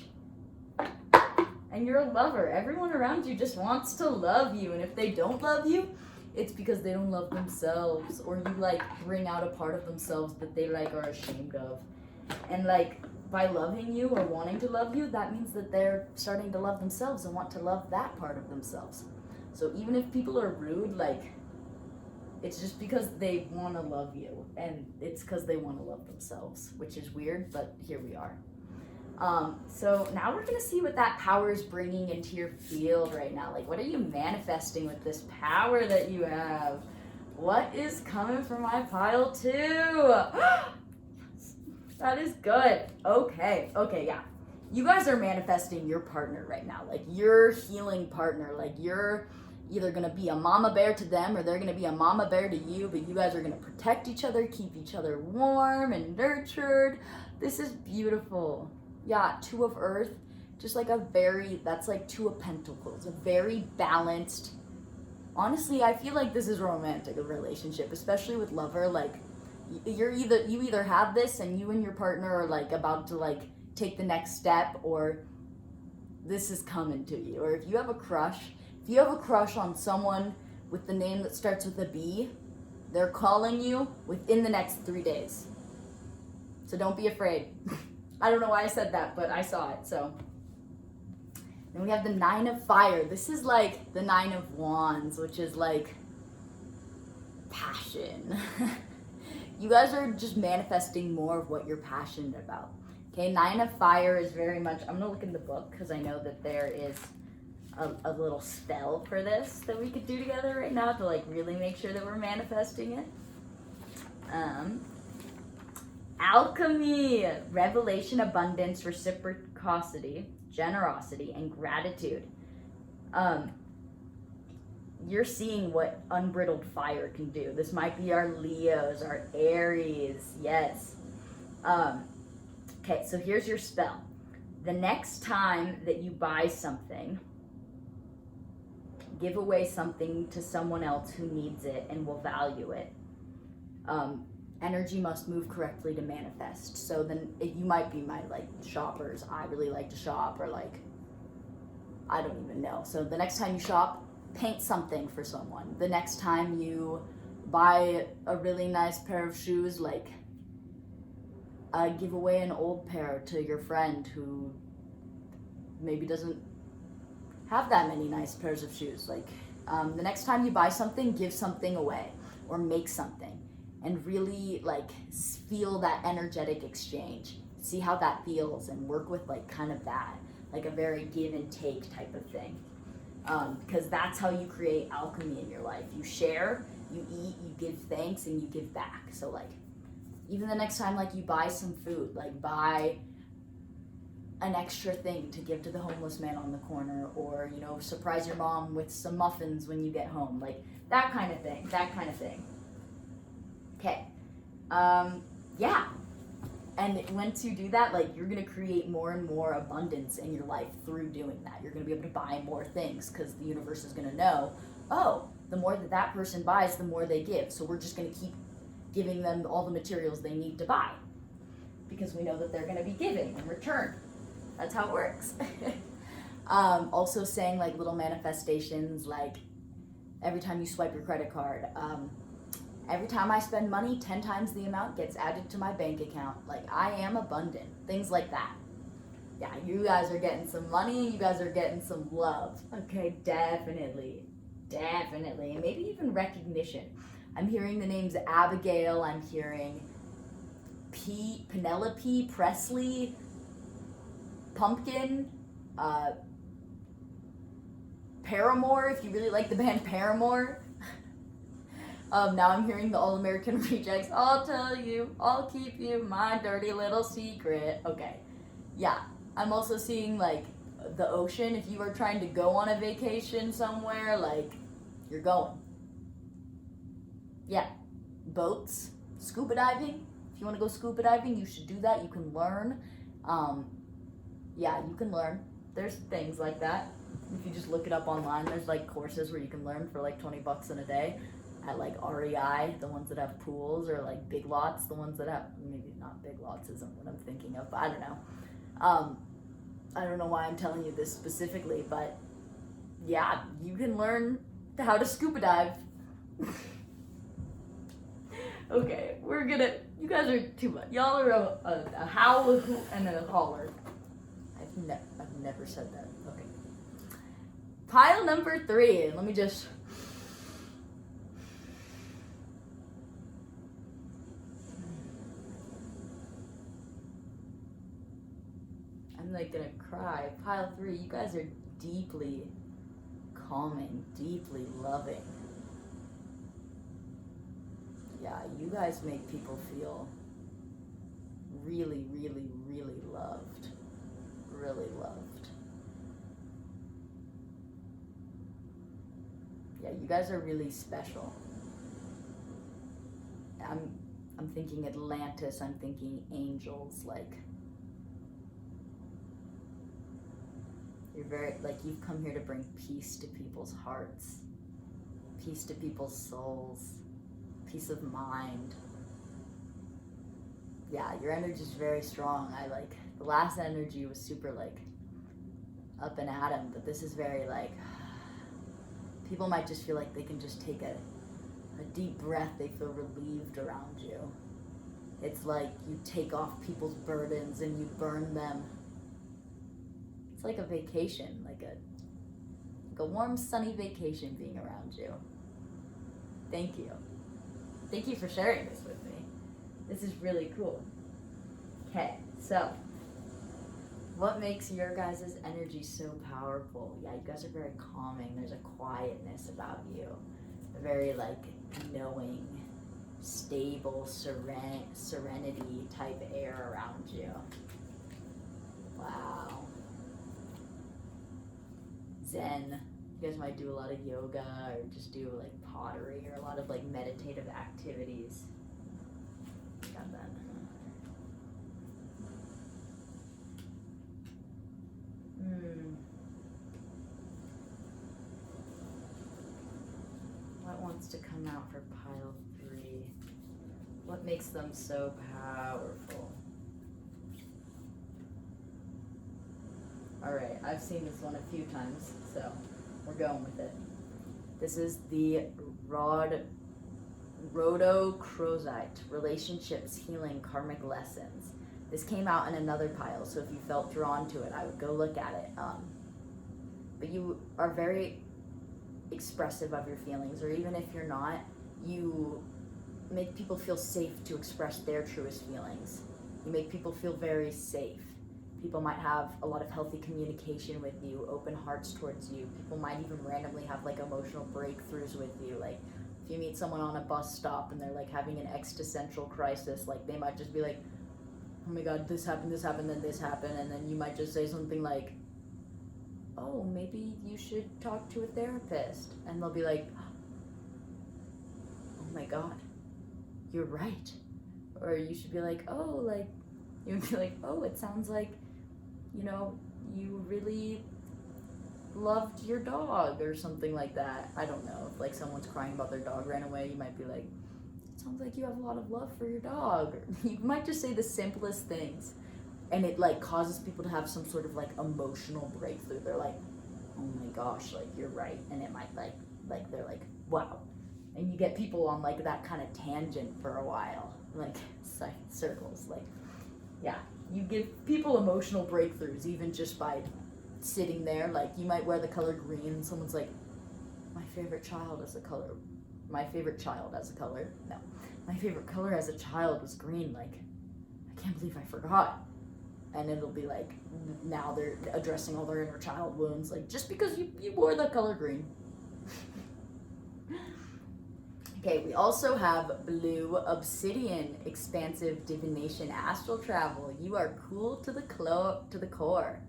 And you're a lover. Everyone around you just wants to love you. And if they don't love you, it's because they don't love themselves. Or you like bring out a part of themselves that they like are ashamed of. And like, by loving you or wanting to love you, that means that they're starting to love themselves and want to love that part of themselves. So even if people are rude, like, it's just because they want to love you, and it's because they want to love themselves, which is weird, but here we are. So now we're going to see what that power is bringing into your field right now. Like, what are you manifesting with this power that you have? What is coming from my pile too? That is good. Okay, yeah. You guys are manifesting your partner right now, like your healing partner. Like, you're either gonna be a mama bear to them, or they're gonna be a mama bear to you, but you guys are gonna protect each other, keep each other warm and nurtured. This is beautiful. Yeah, Two of Earth, just like that's like Two of Pentacles, a very balanced. Honestly, I feel like this is a romantic relationship, especially with lover. Like, you either have this and you and your partner are like about to like take the next step, or this is coming to you. Or if you have a crush on someone with the name that starts with a B, they're calling you within the next 3 days. So don't be afraid. I don't know why I said that, but I saw it. So then we have the Nine of Fire. This is like the Nine of Wands, which is like passion. You guys are just manifesting more of what you're passionate about. Okay, Nine of Fire is very much, I'm gonna look in the book because I know that there is a little spell for this that we could do together right now to like really make sure that we're manifesting it. Alchemy, revelation, abundance, reciprocity, generosity, and gratitude. You're seeing what unbridled fire can do. This might be our Leos, our Aries, yes. Okay, so here's your spell. The next time that you buy something, give away something to someone else who needs it and will value it. energy must move correctly to manifest. So then you might be my like shoppers. I really like to shop, or like, I don't even know. So the next time you shop, paint something for someone. The next time you buy a really nice pair of shoes, like, give away an old pair to your friend who maybe doesn't have that many nice pairs of shoes. Like, the next time you buy something, give something away or make something, and really like feel that energetic exchange. See how that feels and work with like kind of that, like a very give and take type of thing. Because that's how you create alchemy in your life. You share, you eat, you give thanks, and you give back. So like, even the next time like you buy some food, like buy an extra thing to give to the homeless man on the corner, or you know, surprise your mom with some muffins when you get home, like that kind of thing. Okay. Yeah. And once you do that, like, you're gonna create more and more abundance in your life through doing that. You're gonna be able to buy more things because the universe is gonna know, oh, the more that that person buys, the more they give. So we're just gonna keep giving them all the materials they need to buy because we know that they're gonna be giving in return. That's how it works. Also saying like little manifestations, like every time you swipe your credit card, every time I spend money, 10 times the amount gets added to my bank account. Like, I am abundant. Things like that. Yeah, you guys are getting some money. You guys are getting some love. Okay, definitely. Definitely. And maybe even recognition. I'm hearing the names Abigail. I'm hearing Penelope, Presley, Pumpkin, Paramore, if you really like the band Paramore. Now I'm hearing the All-American Rejects. I'll tell you, I'll keep you my dirty little secret. Okay, yeah. I'm also seeing like the ocean. If you are trying to go on a vacation somewhere, like, you're going. Yeah, boats, scuba diving. If you want to go scuba diving, you should do that. You can learn. Yeah, you can learn. There's things like that. If you just look it up online, there's like courses where you can learn for like $20 in a day. At like REI, the ones that have pools, or like Big Lots, the ones that have, maybe not Big Lots isn't what I'm thinking of, but I don't know. I don't know why I'm telling you this specifically, but yeah, you can learn how to scuba dive. Okay, you guys are too much. Y'all are a howl and a holler. I've never said that. Okay. Pile number 3, let me just... I'm like gonna cry. Pile 3, you guys are deeply calming, deeply loving. Yeah, you guys make people feel really, really, really loved. Really loved. Yeah, you guys are really special. I'm thinking Atlantis, I'm thinking angels, like, you're very, like, you've come here to bring peace to people's hearts, peace to people's souls, peace of mind. Yeah, your energy is very strong. The last energy was super, like, up and at 'em, but this is very, like, people might just feel like they can just take a deep breath. They feel relieved around you. It's like you take off people's burdens and you burn them. It's like a vacation, like a warm, sunny vacation being around you. Thank you. Thank you for sharing this with me. This is really cool. Okay, so what makes your guys' energy so powerful? Yeah, you guys are very calming. There's a quietness about you. A very, like, knowing, stable, serenity type air around you. Wow. Zen. You guys might do a lot of yoga or just do like pottery or a lot of like meditative activities. Got that. What wants to come out for pile 3? What makes them so powerful? All right, I've seen this one a few times, so we're going with it. This is the Rhodochrosite, Relationships, Healing, Karmic Lessons. This came out in another pile, so if you felt drawn to it, I would go look at it. But you are very expressive of your feelings, or even if you're not, you make people feel safe to express their truest feelings. You make people feel very safe. People might have a lot of healthy communication with you, open hearts towards you. People might even randomly have like emotional breakthroughs with you. Like if you meet someone on a bus stop and they're like having an existential crisis, like they might just be like, oh my God, this happened, then this happened. And then you might just say something like, oh, maybe you should talk to a therapist. And they'll be like, oh my God, you're right. Or you should be like, oh, like, you would be like, oh, it sounds like, you know, you really loved your dog or something like that. I don't know. If like someone's crying about their dog ran away, you might be like, it sounds like you have a lot of love for your dog. Or you might just say the simplest things, and it like causes people to have some sort of like emotional breakthrough. They're like, oh my gosh, like you're right. And it might like they're like, wow. And you get people on like that kind of tangent for a while, like circles, like, yeah, you give people emotional breakthroughs even just by sitting there. Like you might wear the color green and someone's like, my favorite child as a color as a child was green. Like, I can't believe I forgot. And it'll be like, now they're addressing all their inner child wounds, like just because you wore the color green. Okay, we also have blue obsidian, expansive divination, astral travel. You are cool to the core.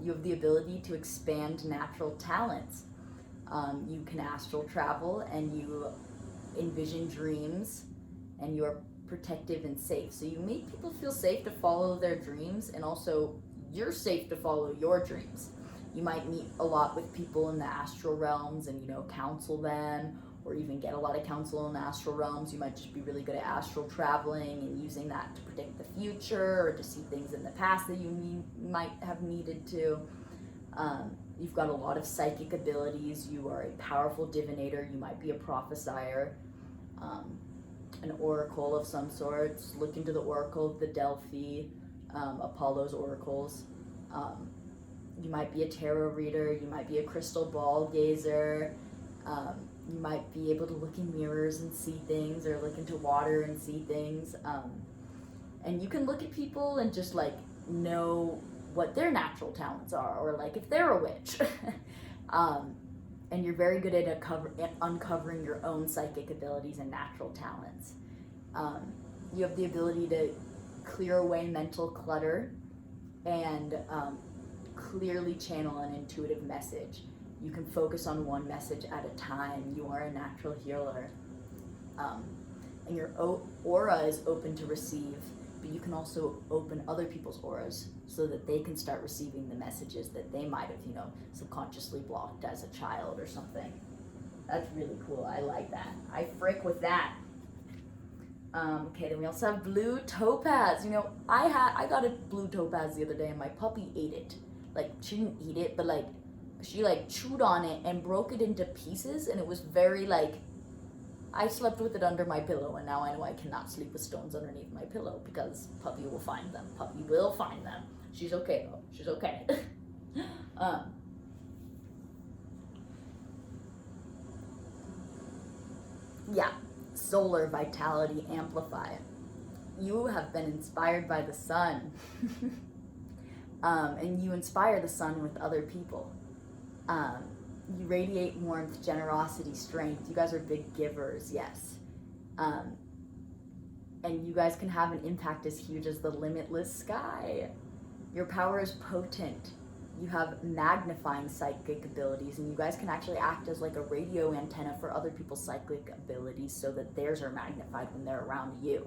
You have the ability to expand natural talents. You can astral travel and you envision dreams, and you are protective and safe. So you make people feel safe to follow their dreams, and also you're safe to follow your dreams. You might meet a lot with people in the astral realms and, you know, counsel them, or even get a lot of counsel in the astral realms. You might just be really good at astral traveling and using that to predict the future or to see things in the past that you might have needed to. You've got a lot of psychic abilities. You are a powerful divinator. You might be a prophesier, an oracle of some sorts. Look into the oracle of the Delphi, Apollo's oracles. You might be a tarot reader. You might be a crystal ball gazer. You might be able to look in mirrors and see things, or look into water and see things. And you can look at people and just like know what their natural talents are, or like if they're a witch. And you're very good at uncovering your own psychic abilities and natural talents. You have the ability to clear away mental clutter and clearly channel an intuitive message. You can focus on one message at a time. You are a natural healer. And your aura is open to receive, but you can also open other people's auras so that they can start receiving the messages that they might have, you know, subconsciously blocked as a child or something. That's really cool. I like that. I frick with that. Okay, then we also have blue topaz. You know, I got a blue topaz the other day and my puppy ate it. Like, she didn't eat it, but like, she like chewed on it and broke it into pieces, and it was very like, I slept with it under my pillow, and now I know I cannot sleep with stones underneath my pillow because puppy will find them. Puppy will find them. She's okay though. She's okay. Yeah, solar vitality amplify. You have been inspired by the sun. And you inspire the sun with other people. You radiate warmth, generosity, strength. You guys are big givers, yes. And you guys can have an impact as huge as the limitless sky. Your power is potent. You have magnifying psychic abilities, and you guys can actually act as like a radio antenna for other people's psychic abilities so that theirs are magnified when they're around you.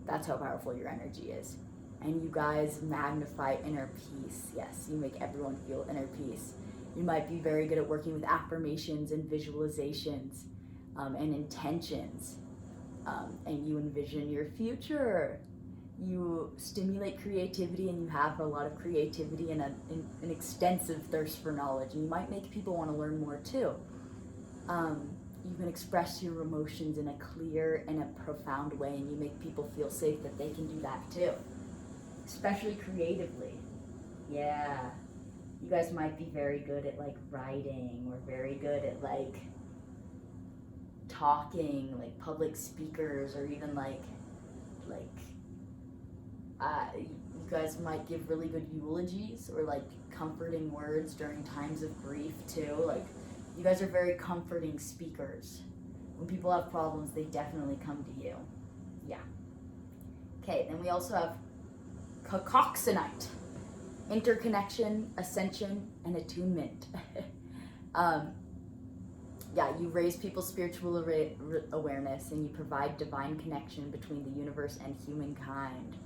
That's how powerful your energy is. And you guys magnify inner peace. Yes, you make everyone feel inner peace. You might be very good at working with affirmations and visualizations and intentions. and you envision your future. You stimulate creativity, and you have a lot of creativity and an extensive thirst for knowledge, and you might make people want to learn more too. You can express your emotions in a clear and a profound way, and you make people feel safe that they can do that too, especially creatively. Yeah, you guys might be very good at like writing, or very good at like talking, like public speakers, or even you guys might give really good eulogies or like comforting words during times of grief too. Like, you guys are very comforting speakers. When people have problems, they definitely come to you. Yeah. Okay, then we also have Cacoxenite. Interconnection, ascension, and attunement. Yeah, you raise people's spiritual awareness, and you provide divine connection between the universe and humankind.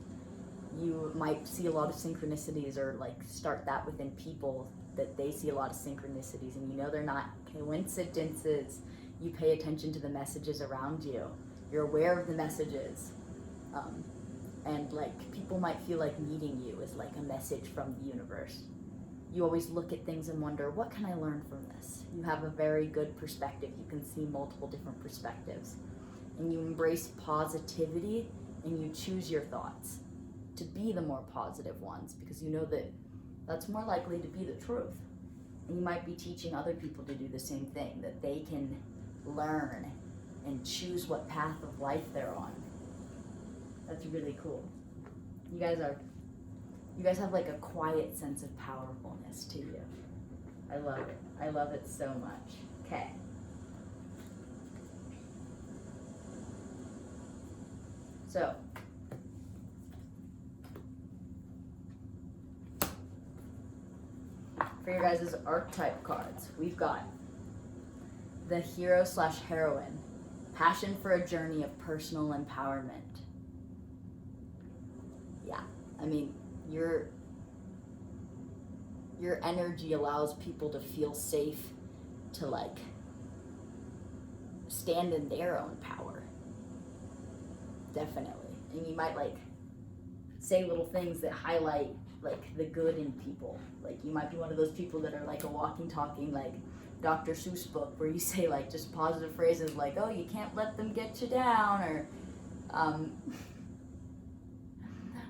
You might see a lot of synchronicities, or like start that within people, that they see a lot of synchronicities, and you know they're not coincidences. You pay attention to the messages around you. You're aware of the messages. And like people might feel like meeting you is like a message from the universe. You always look at things and wonder, what can I learn from this? You have a very good perspective. You can see multiple different perspectives. And you embrace positivity, and you choose your thoughts to be the more positive ones, because you know that that's more likely to be the truth. And you might be teaching other people to do the same thing, that they can learn and choose what path of life they're on. That's really cool. You guys have like a quiet sense of powerfulness to you. I love it. I love it so much. Okay. So, for your guys' archetype cards, we've got the hero/heroine, passion for a journey of personal empowerment. Yeah, I mean, your energy allows people to feel safe to like stand in their own power. Definitely. And you might like say little things that highlight like the good in people. Like, you might be one of those people that are like a walking, talking like Dr. Seuss book, where you say like just positive phrases like, oh, you can't let them get you down, or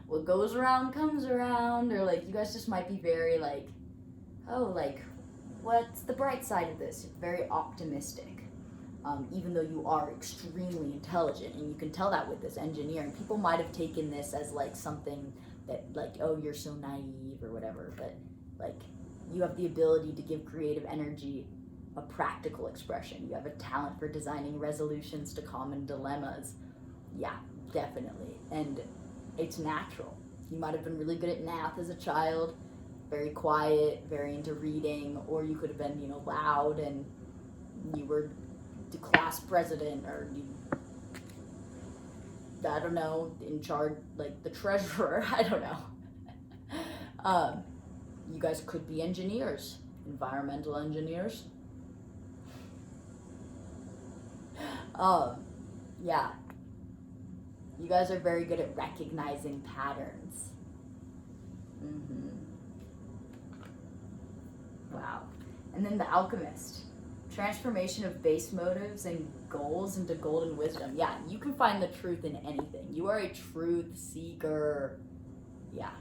what goes around comes around, or like you guys just might be very like, oh, like what's the bright side of this? Very optimistic. Even though you are extremely intelligent, and you can tell that with this engineering. People might have taken this as like something that like, oh, you're so naive or whatever, but like you have the ability to give creative energy a practical expression. You have a talent for designing resolutions to common dilemmas. Yeah, definitely. And it's natural. You might have been really good at math as a child, very quiet, very into reading, or you could have been, loud, and you were the class president, or I don't know, in charge, like the treasurer. I don't know. You guys could be engineers, environmental engineers. Yeah. You guys are very good at recognizing patterns. Wow. And then the alchemist. Transformation of base motives and goals into golden wisdom. Yeah, you can find the truth in anything. You are a truth seeker. Yeah.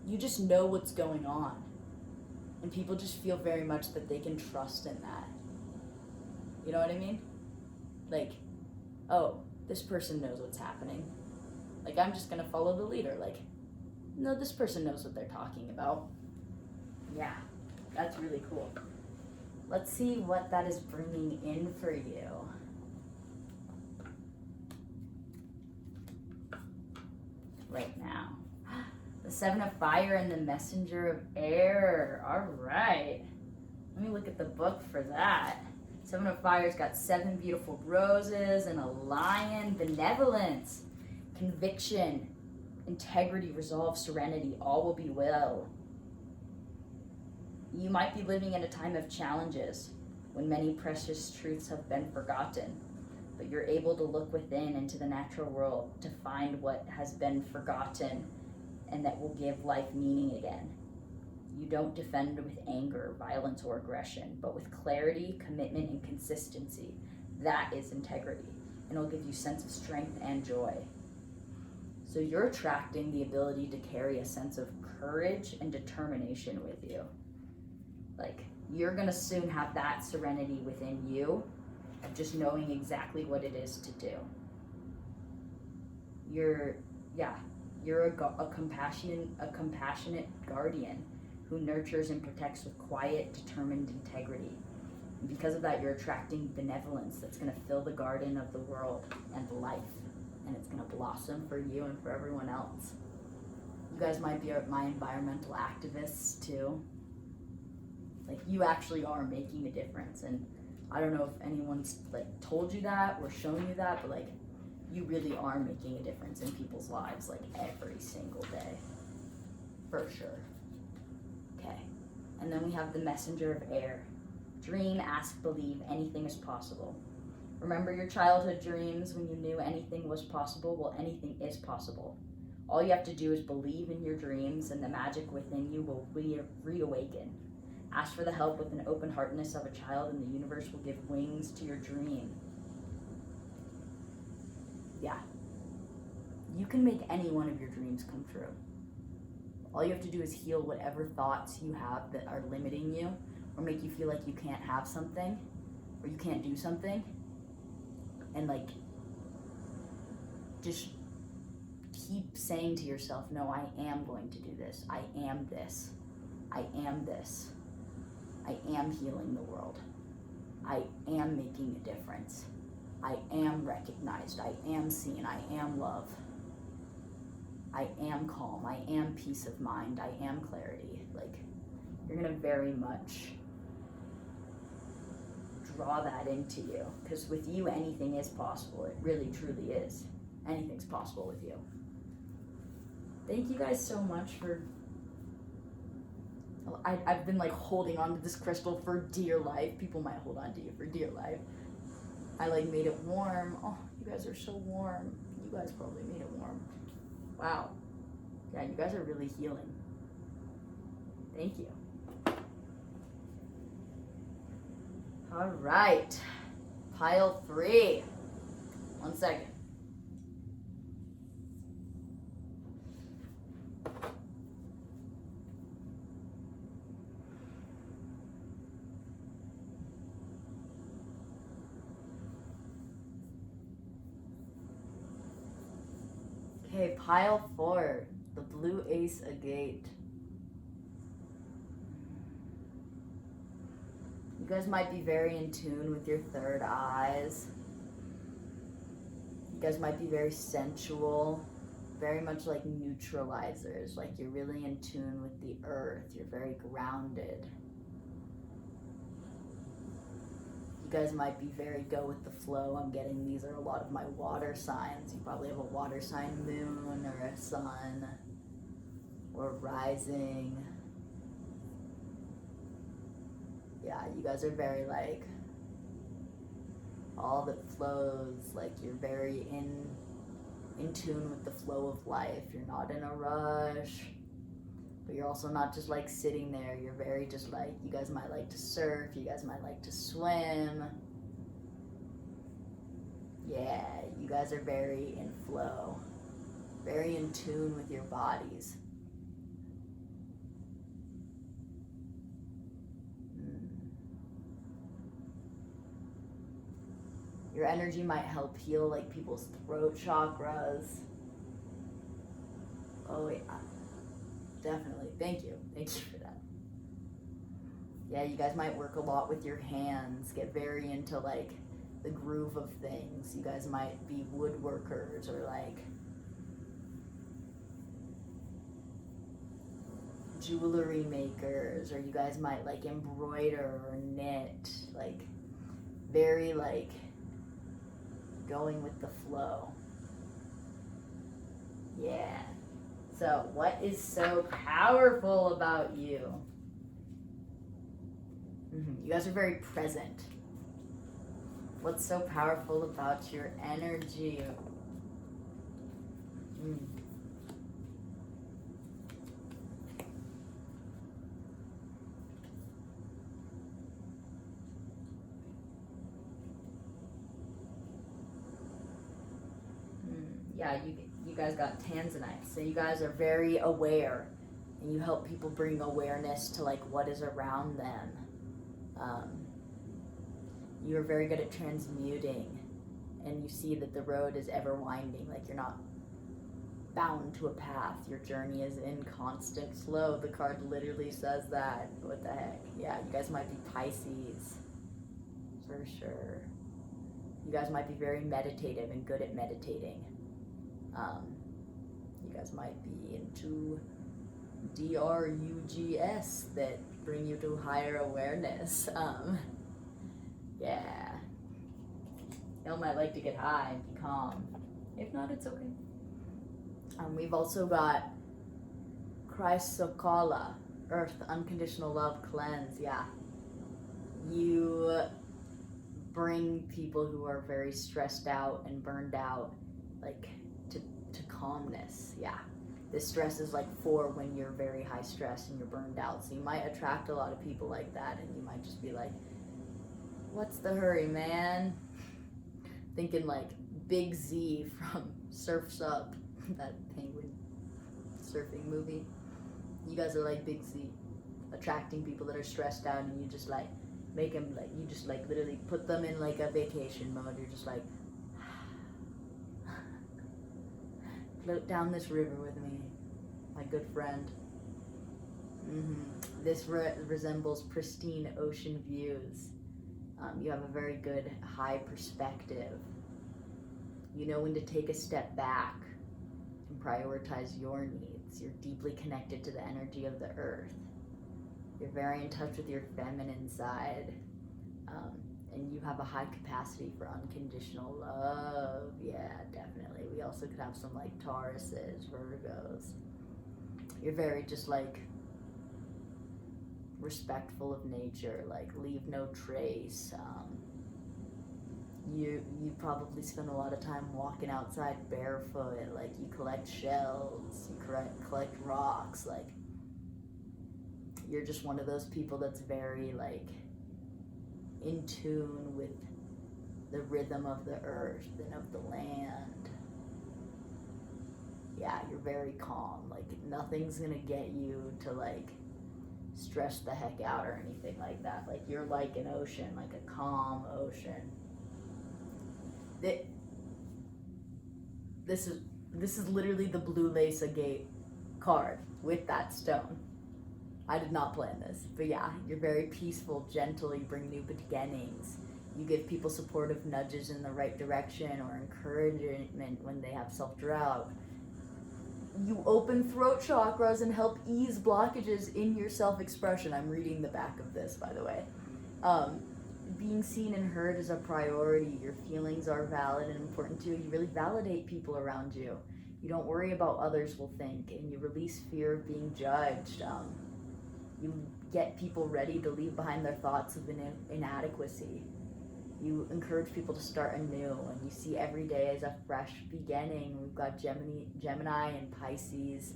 You just know what's going on. And people just feel very much that they can trust in that. You know what I mean? Like, oh, this person knows what's happening. Like, I'm just gonna follow the leader. Like, no, this person knows what they're talking about. Yeah, that's really cool. Let's see what that is bringing in for you. Right now. The Seven of Fire and the Messenger of Air. All right. Let me look at the book for that. Seven of Fire's got 7 beautiful roses and a lion. Benevolence, conviction, integrity, resolve, serenity. All will be well. You might be living in a time of challenges when many precious truths have been forgotten. but you're able to look within into the natural world to find what has been forgotten and that will give life meaning again. You don't defend with anger, violence, or aggression, but with clarity, commitment, and consistency. That is integrity, and it'll give you a sense of strength and joy. So you're attracting the ability to carry a sense of courage and determination with you. Like, you're gonna soon have that serenity within you of just knowing exactly what it is to do. You're a compassionate guardian who nurtures and protects with quiet, determined integrity. And because of that, you're attracting benevolence that's going to fill the garden of the world and life. And it's going to blossom for you and for everyone else. You guys might be my environmental activists too. Like, you actually are making a difference. And I don't know if anyone's like told you that or shown you that, but like, you really are making a difference in people's lives, like every single day. For sure. Okay. And then we have the messenger of air. Dream, ask, believe, anything is possible. Remember your childhood dreams when you knew anything was possible? Well, anything is possible. All you have to do is believe in your dreams, and the magic within you will reawaken. Ask for the help with an open heartedness of a child, and the universe will give wings to your dream. Yeah. You can make any one of your dreams come true. All you have to do is heal whatever thoughts you have that are limiting you or make you feel like you can't have something or you can't do something. And like, just keep saying to yourself, no, I am going to do this. I am this. I am this. I am healing the world. I am making a difference. I am recognized. I am seen. I am love. I am calm. I am peace of mind. I am clarity. Like, you're going to very much draw that into you. Because with you, anything is possible. It really, truly is. Anything's possible with you. Thank you guys so much for... I've been like holding on to this crystal for dear life. People might hold on to you for dear life. I like made it warm. Oh, you guys are so warm. You guys probably made it warm. Wow. Yeah, you guys are really healing. Thank you. All right. Pile 3. 1 second. Okay, pile 4, the blue ace agate. You guys might be very in tune with your third eyes. You guys might be very sensual, very much like neutralizers, like you're really in tune with the earth. You're very grounded. You guys might be very go with the flow. I'm getting these are a lot of my water signs. You probably have a water sign moon or a sun or rising. Yeah, you guys are very like all that flows, like you're very in tune with the flow of life. You're not in a rush, but you're also not just like sitting there. You're very just like, you guys might like to surf, you guys might like to swim. Yeah, you guys are very in flow, very in tune with your bodies. Your energy might help heal like people's throat chakras. Oh yeah, definitely. Thank you for that. Yeah, you guys might work a lot with your hands, get very into like the groove of things. You guys might be woodworkers or like jewelry makers, or you guys might like embroider or knit, like very like going with the flow. Yeah. So what is so powerful about you? You guys are very present. What's so powerful about your energy? Mm. Yeah, you guys got Tanzanite, so you guys are very aware, and you help people bring awareness to like what is around them. You are very good at transmuting, and you see that the road is ever winding. Like you're not bound to a path. Your journey is in constant flow. The card literally says that. What the heck? Yeah, you guys might be Pisces, for sure. You guys might be very meditative and good at meditating. You guys might be into drugs that bring you to higher awareness. Yeah. Y'all might like to get high and be calm. If not, it's okay. We've also got Chrysokala, Earth, Unconditional Love, Cleanse. Yeah. You bring people who are very stressed out and burned out, like, to calmness. Yeah. This stress is like for when you're very high stress and you're burned out. So you might attract a lot of people like that, and you might just be like, what's the hurry, man? Thinking like Big Z from Surf's Up, that penguin surfing movie. You guys are like Big Z, attracting people that are stressed out, and you just like make them like, you just like literally put them in like a vacation mode. You're just like, float down this river with me, my good friend. This resembles pristine ocean views. You have a very good high perspective. You know when to take a step back and prioritize your needs. You're deeply connected to the energy of the earth. You're very in touch with your feminine side. And you have a high capacity for unconditional love. Yeah, definitely. We also could have some like Tauruses, Virgos. You're very just like respectful of nature, like leave no trace. You probably spend a lot of time walking outside barefoot. Like you collect shells, you collect rocks. Like you're just one of those people that's very like in tune with the rhythm of the earth and of the land. Yeah, you're very calm. Like nothing's gonna get you to like stress the heck out or anything like that. Like you're like an ocean, like a calm ocean. This is literally the Blue Lace Agate card with that stone. I did not plan this, but yeah, you're very peaceful, gentle, you bring new beginnings. You give people supportive nudges in the right direction or encouragement when they have self-doubt. You open throat chakras and help ease blockages in your self-expression. I'm reading the back of this, by the way. Being seen and heard is a priority. Your feelings are valid and important too. You really validate people around you. You don't worry about others will think, and you release fear of being judged. You get people ready to leave behind their thoughts of inadequacy. You encourage people to start anew, and you see every day as a fresh beginning. We've got Gemini and Pisces,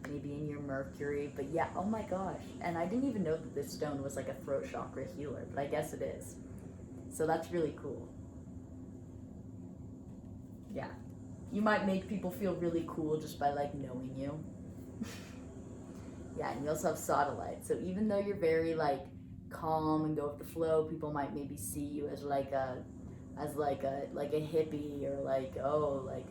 maybe in your Mercury, but yeah, oh my gosh. And I didn't even know that this stone was like a throat chakra healer, but I guess it is. So that's really cool. Yeah. You might make people feel really cool just by like knowing you. Yeah, and you also have Satellite. So even though you're very like calm and go with the flow, people might maybe see you as like a hippie, or like, oh, like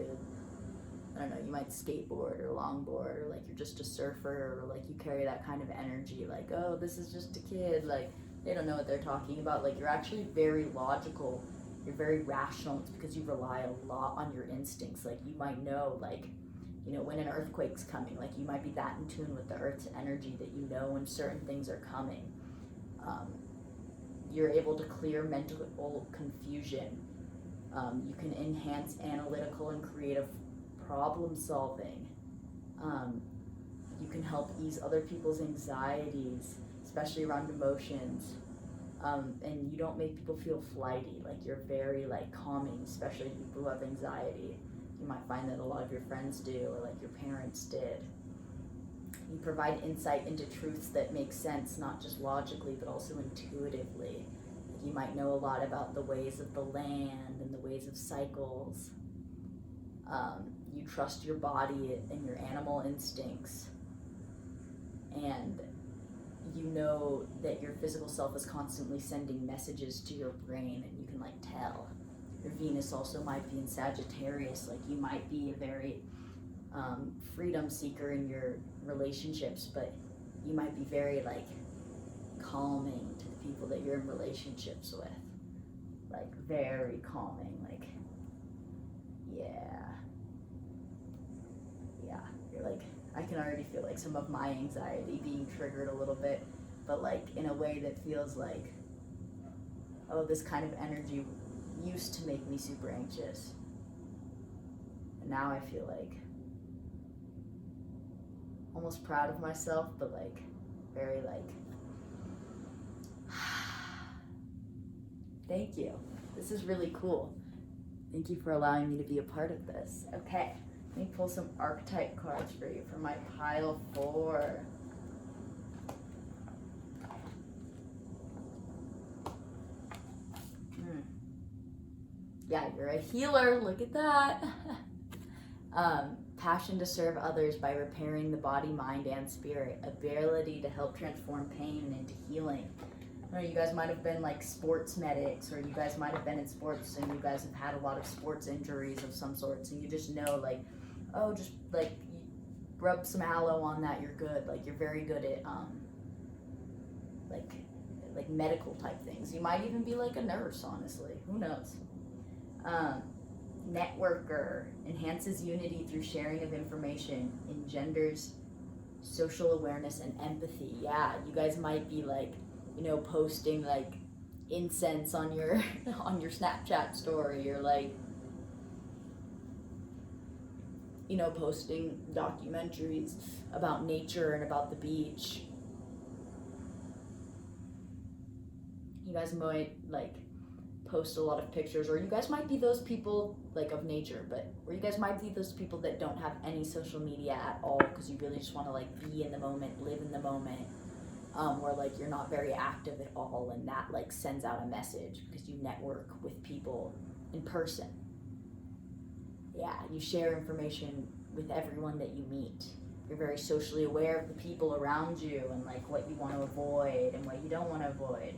I don't know, you might skateboard or longboard, or like you're just a surfer, or like you carry that kind of energy, like, oh, this is just a kid, like they don't know what they're talking about. Like you're actually very logical, you're very rational. It's because you rely a lot on your instincts. Like you might know, like, you know, when an earthquake's coming, like you might be that in tune with the earth's energy that you know when certain things are coming. You're able to clear mental confusion. You can enhance analytical and creative problem solving. You can help ease other people's anxieties, especially around emotions. And you don't make people feel flighty. Like, you're very like calming, especially people who have anxiety. You might find that a lot of your friends do, or like your parents did. You provide insight into truths that make sense, not just logically, but also intuitively. Like, you might know a lot about the ways of the land and the ways of cycles. You trust your body and your animal instincts. And you know that your physical self is constantly sending messages to your brain, and you can like tell. Your Venus also might be in Sagittarius. Like, you might be a very freedom seeker in your relationships, but you might be very like calming to the people that you're in relationships with. Like, very calming. Like, yeah, you're like, I can already feel like some of my anxiety being triggered a little bit, but like in a way that feels like, oh, this kind of energy used to make me super anxious, and now I feel like almost proud of myself, but like very like thank you, this is really cool, thank you for allowing me to be a part of this. Okay, let me pull some archetype cards for you for my pile 4. Yeah, you're a healer, look at that. Passion to serve others by repairing the body, mind, and spirit. Ability to help transform pain into healing. Or you guys might have been like sports medics, or you guys might have been in sports and you guys have had a lot of sports injuries of some sorts, and you just know like, oh, just like you rub some aloe on that, you're good. Like, you're very good at like medical type things. You might even be like a nurse, honestly, who knows. Networker, enhances unity through sharing of information, engenders social awareness and empathy. Yeah, you guys might be like, you know, posting like incense on your on your Snapchat story, or like, you know, posting documentaries about nature and about the beach. You guys might like post a lot of pictures, or you guys might be those people like of nature, or you guys might be those people that don't have any social media at all because you really just want to like be in the moment, live in the moment, or like you're not very active at all, and that like sends out a message because you network with people in person. Yeah, you share information with everyone that you meet. You're very socially aware of the people around you and like what you want to avoid and what you don't want to avoid.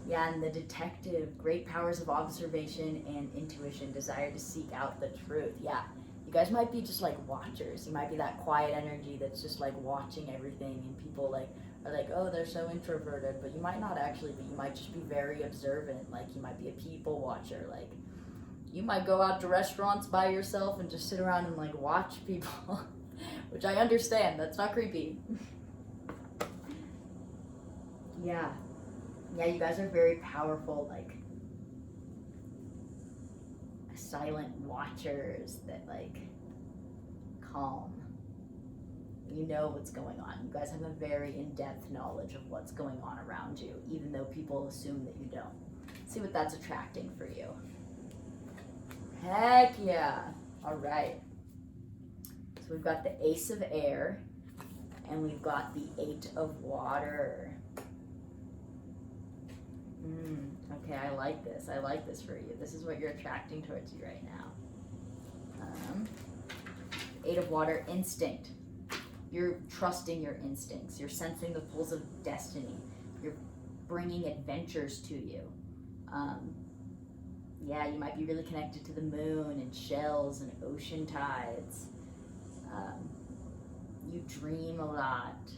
Yeah, and the detective, great powers of observation and intuition, desire to seek out the truth. Yeah, you guys might be just like watchers. You might be that quiet energy that's just like watching everything, and people like are like, oh, they're so introverted, but you might not actually be. You might just be very observant. Like, you might be a people watcher. Like, you might go out to restaurants by yourself and just sit around and like watch people, which I understand. That's not creepy. Yeah, you guys are very powerful, like silent watchers that like calm. You know what's going on. You guys have a very in-depth knowledge of what's going on around you, even though people assume that you don't. Let's see what that's attracting for you. Heck yeah. All right. So we've got the Ace of Air, and we've got the 8 of Water. Okay, I like this. I like this for you. This is what you're attracting towards you right now. 8 of Water, instinct. You're trusting your instincts. You're sensing the pulls of destiny. You're bringing adventures to you. Yeah, you might be really connected to the moon and shells and ocean tides. You dream a lot.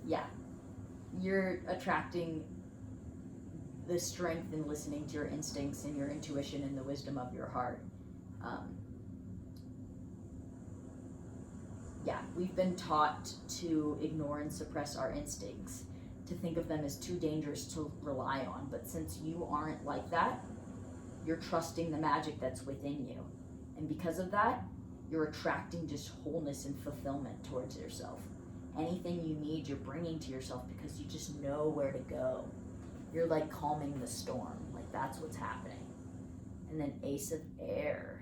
Yeah, you're attracting the strength in listening to your instincts and your intuition and the wisdom of your heart. Yeah, we've been taught to ignore and suppress our instincts, to think of them as too dangerous to rely on. But since you aren't like that, you're trusting the magic that's within you. And because of that, you're attracting just wholeness and fulfillment towards yourself. anything you need, you're bringing to yourself because you just know where to go. You're like calming the storm. Like that's what's happening. And then Ace of Air.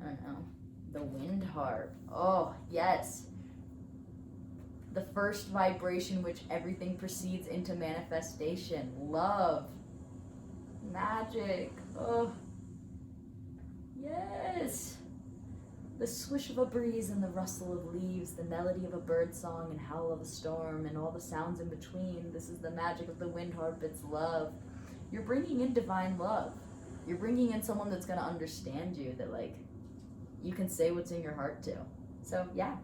I don't know. The Wind Harp. Oh, yes. The first vibration which everything proceeds into manifestation. Love. Magic. Oh. Yes. The swish of a breeze and the rustle of leaves, the melody of a bird song and howl of a storm, and all the sounds in between. This is the magic of the Wind Harp. It's love. You're bringing in divine love. You're bringing in someone that's going to understand you, that like you can say what's in your heart to. So yeah,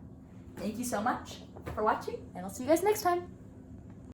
thank you so much for watching, and I'll see you guys next time.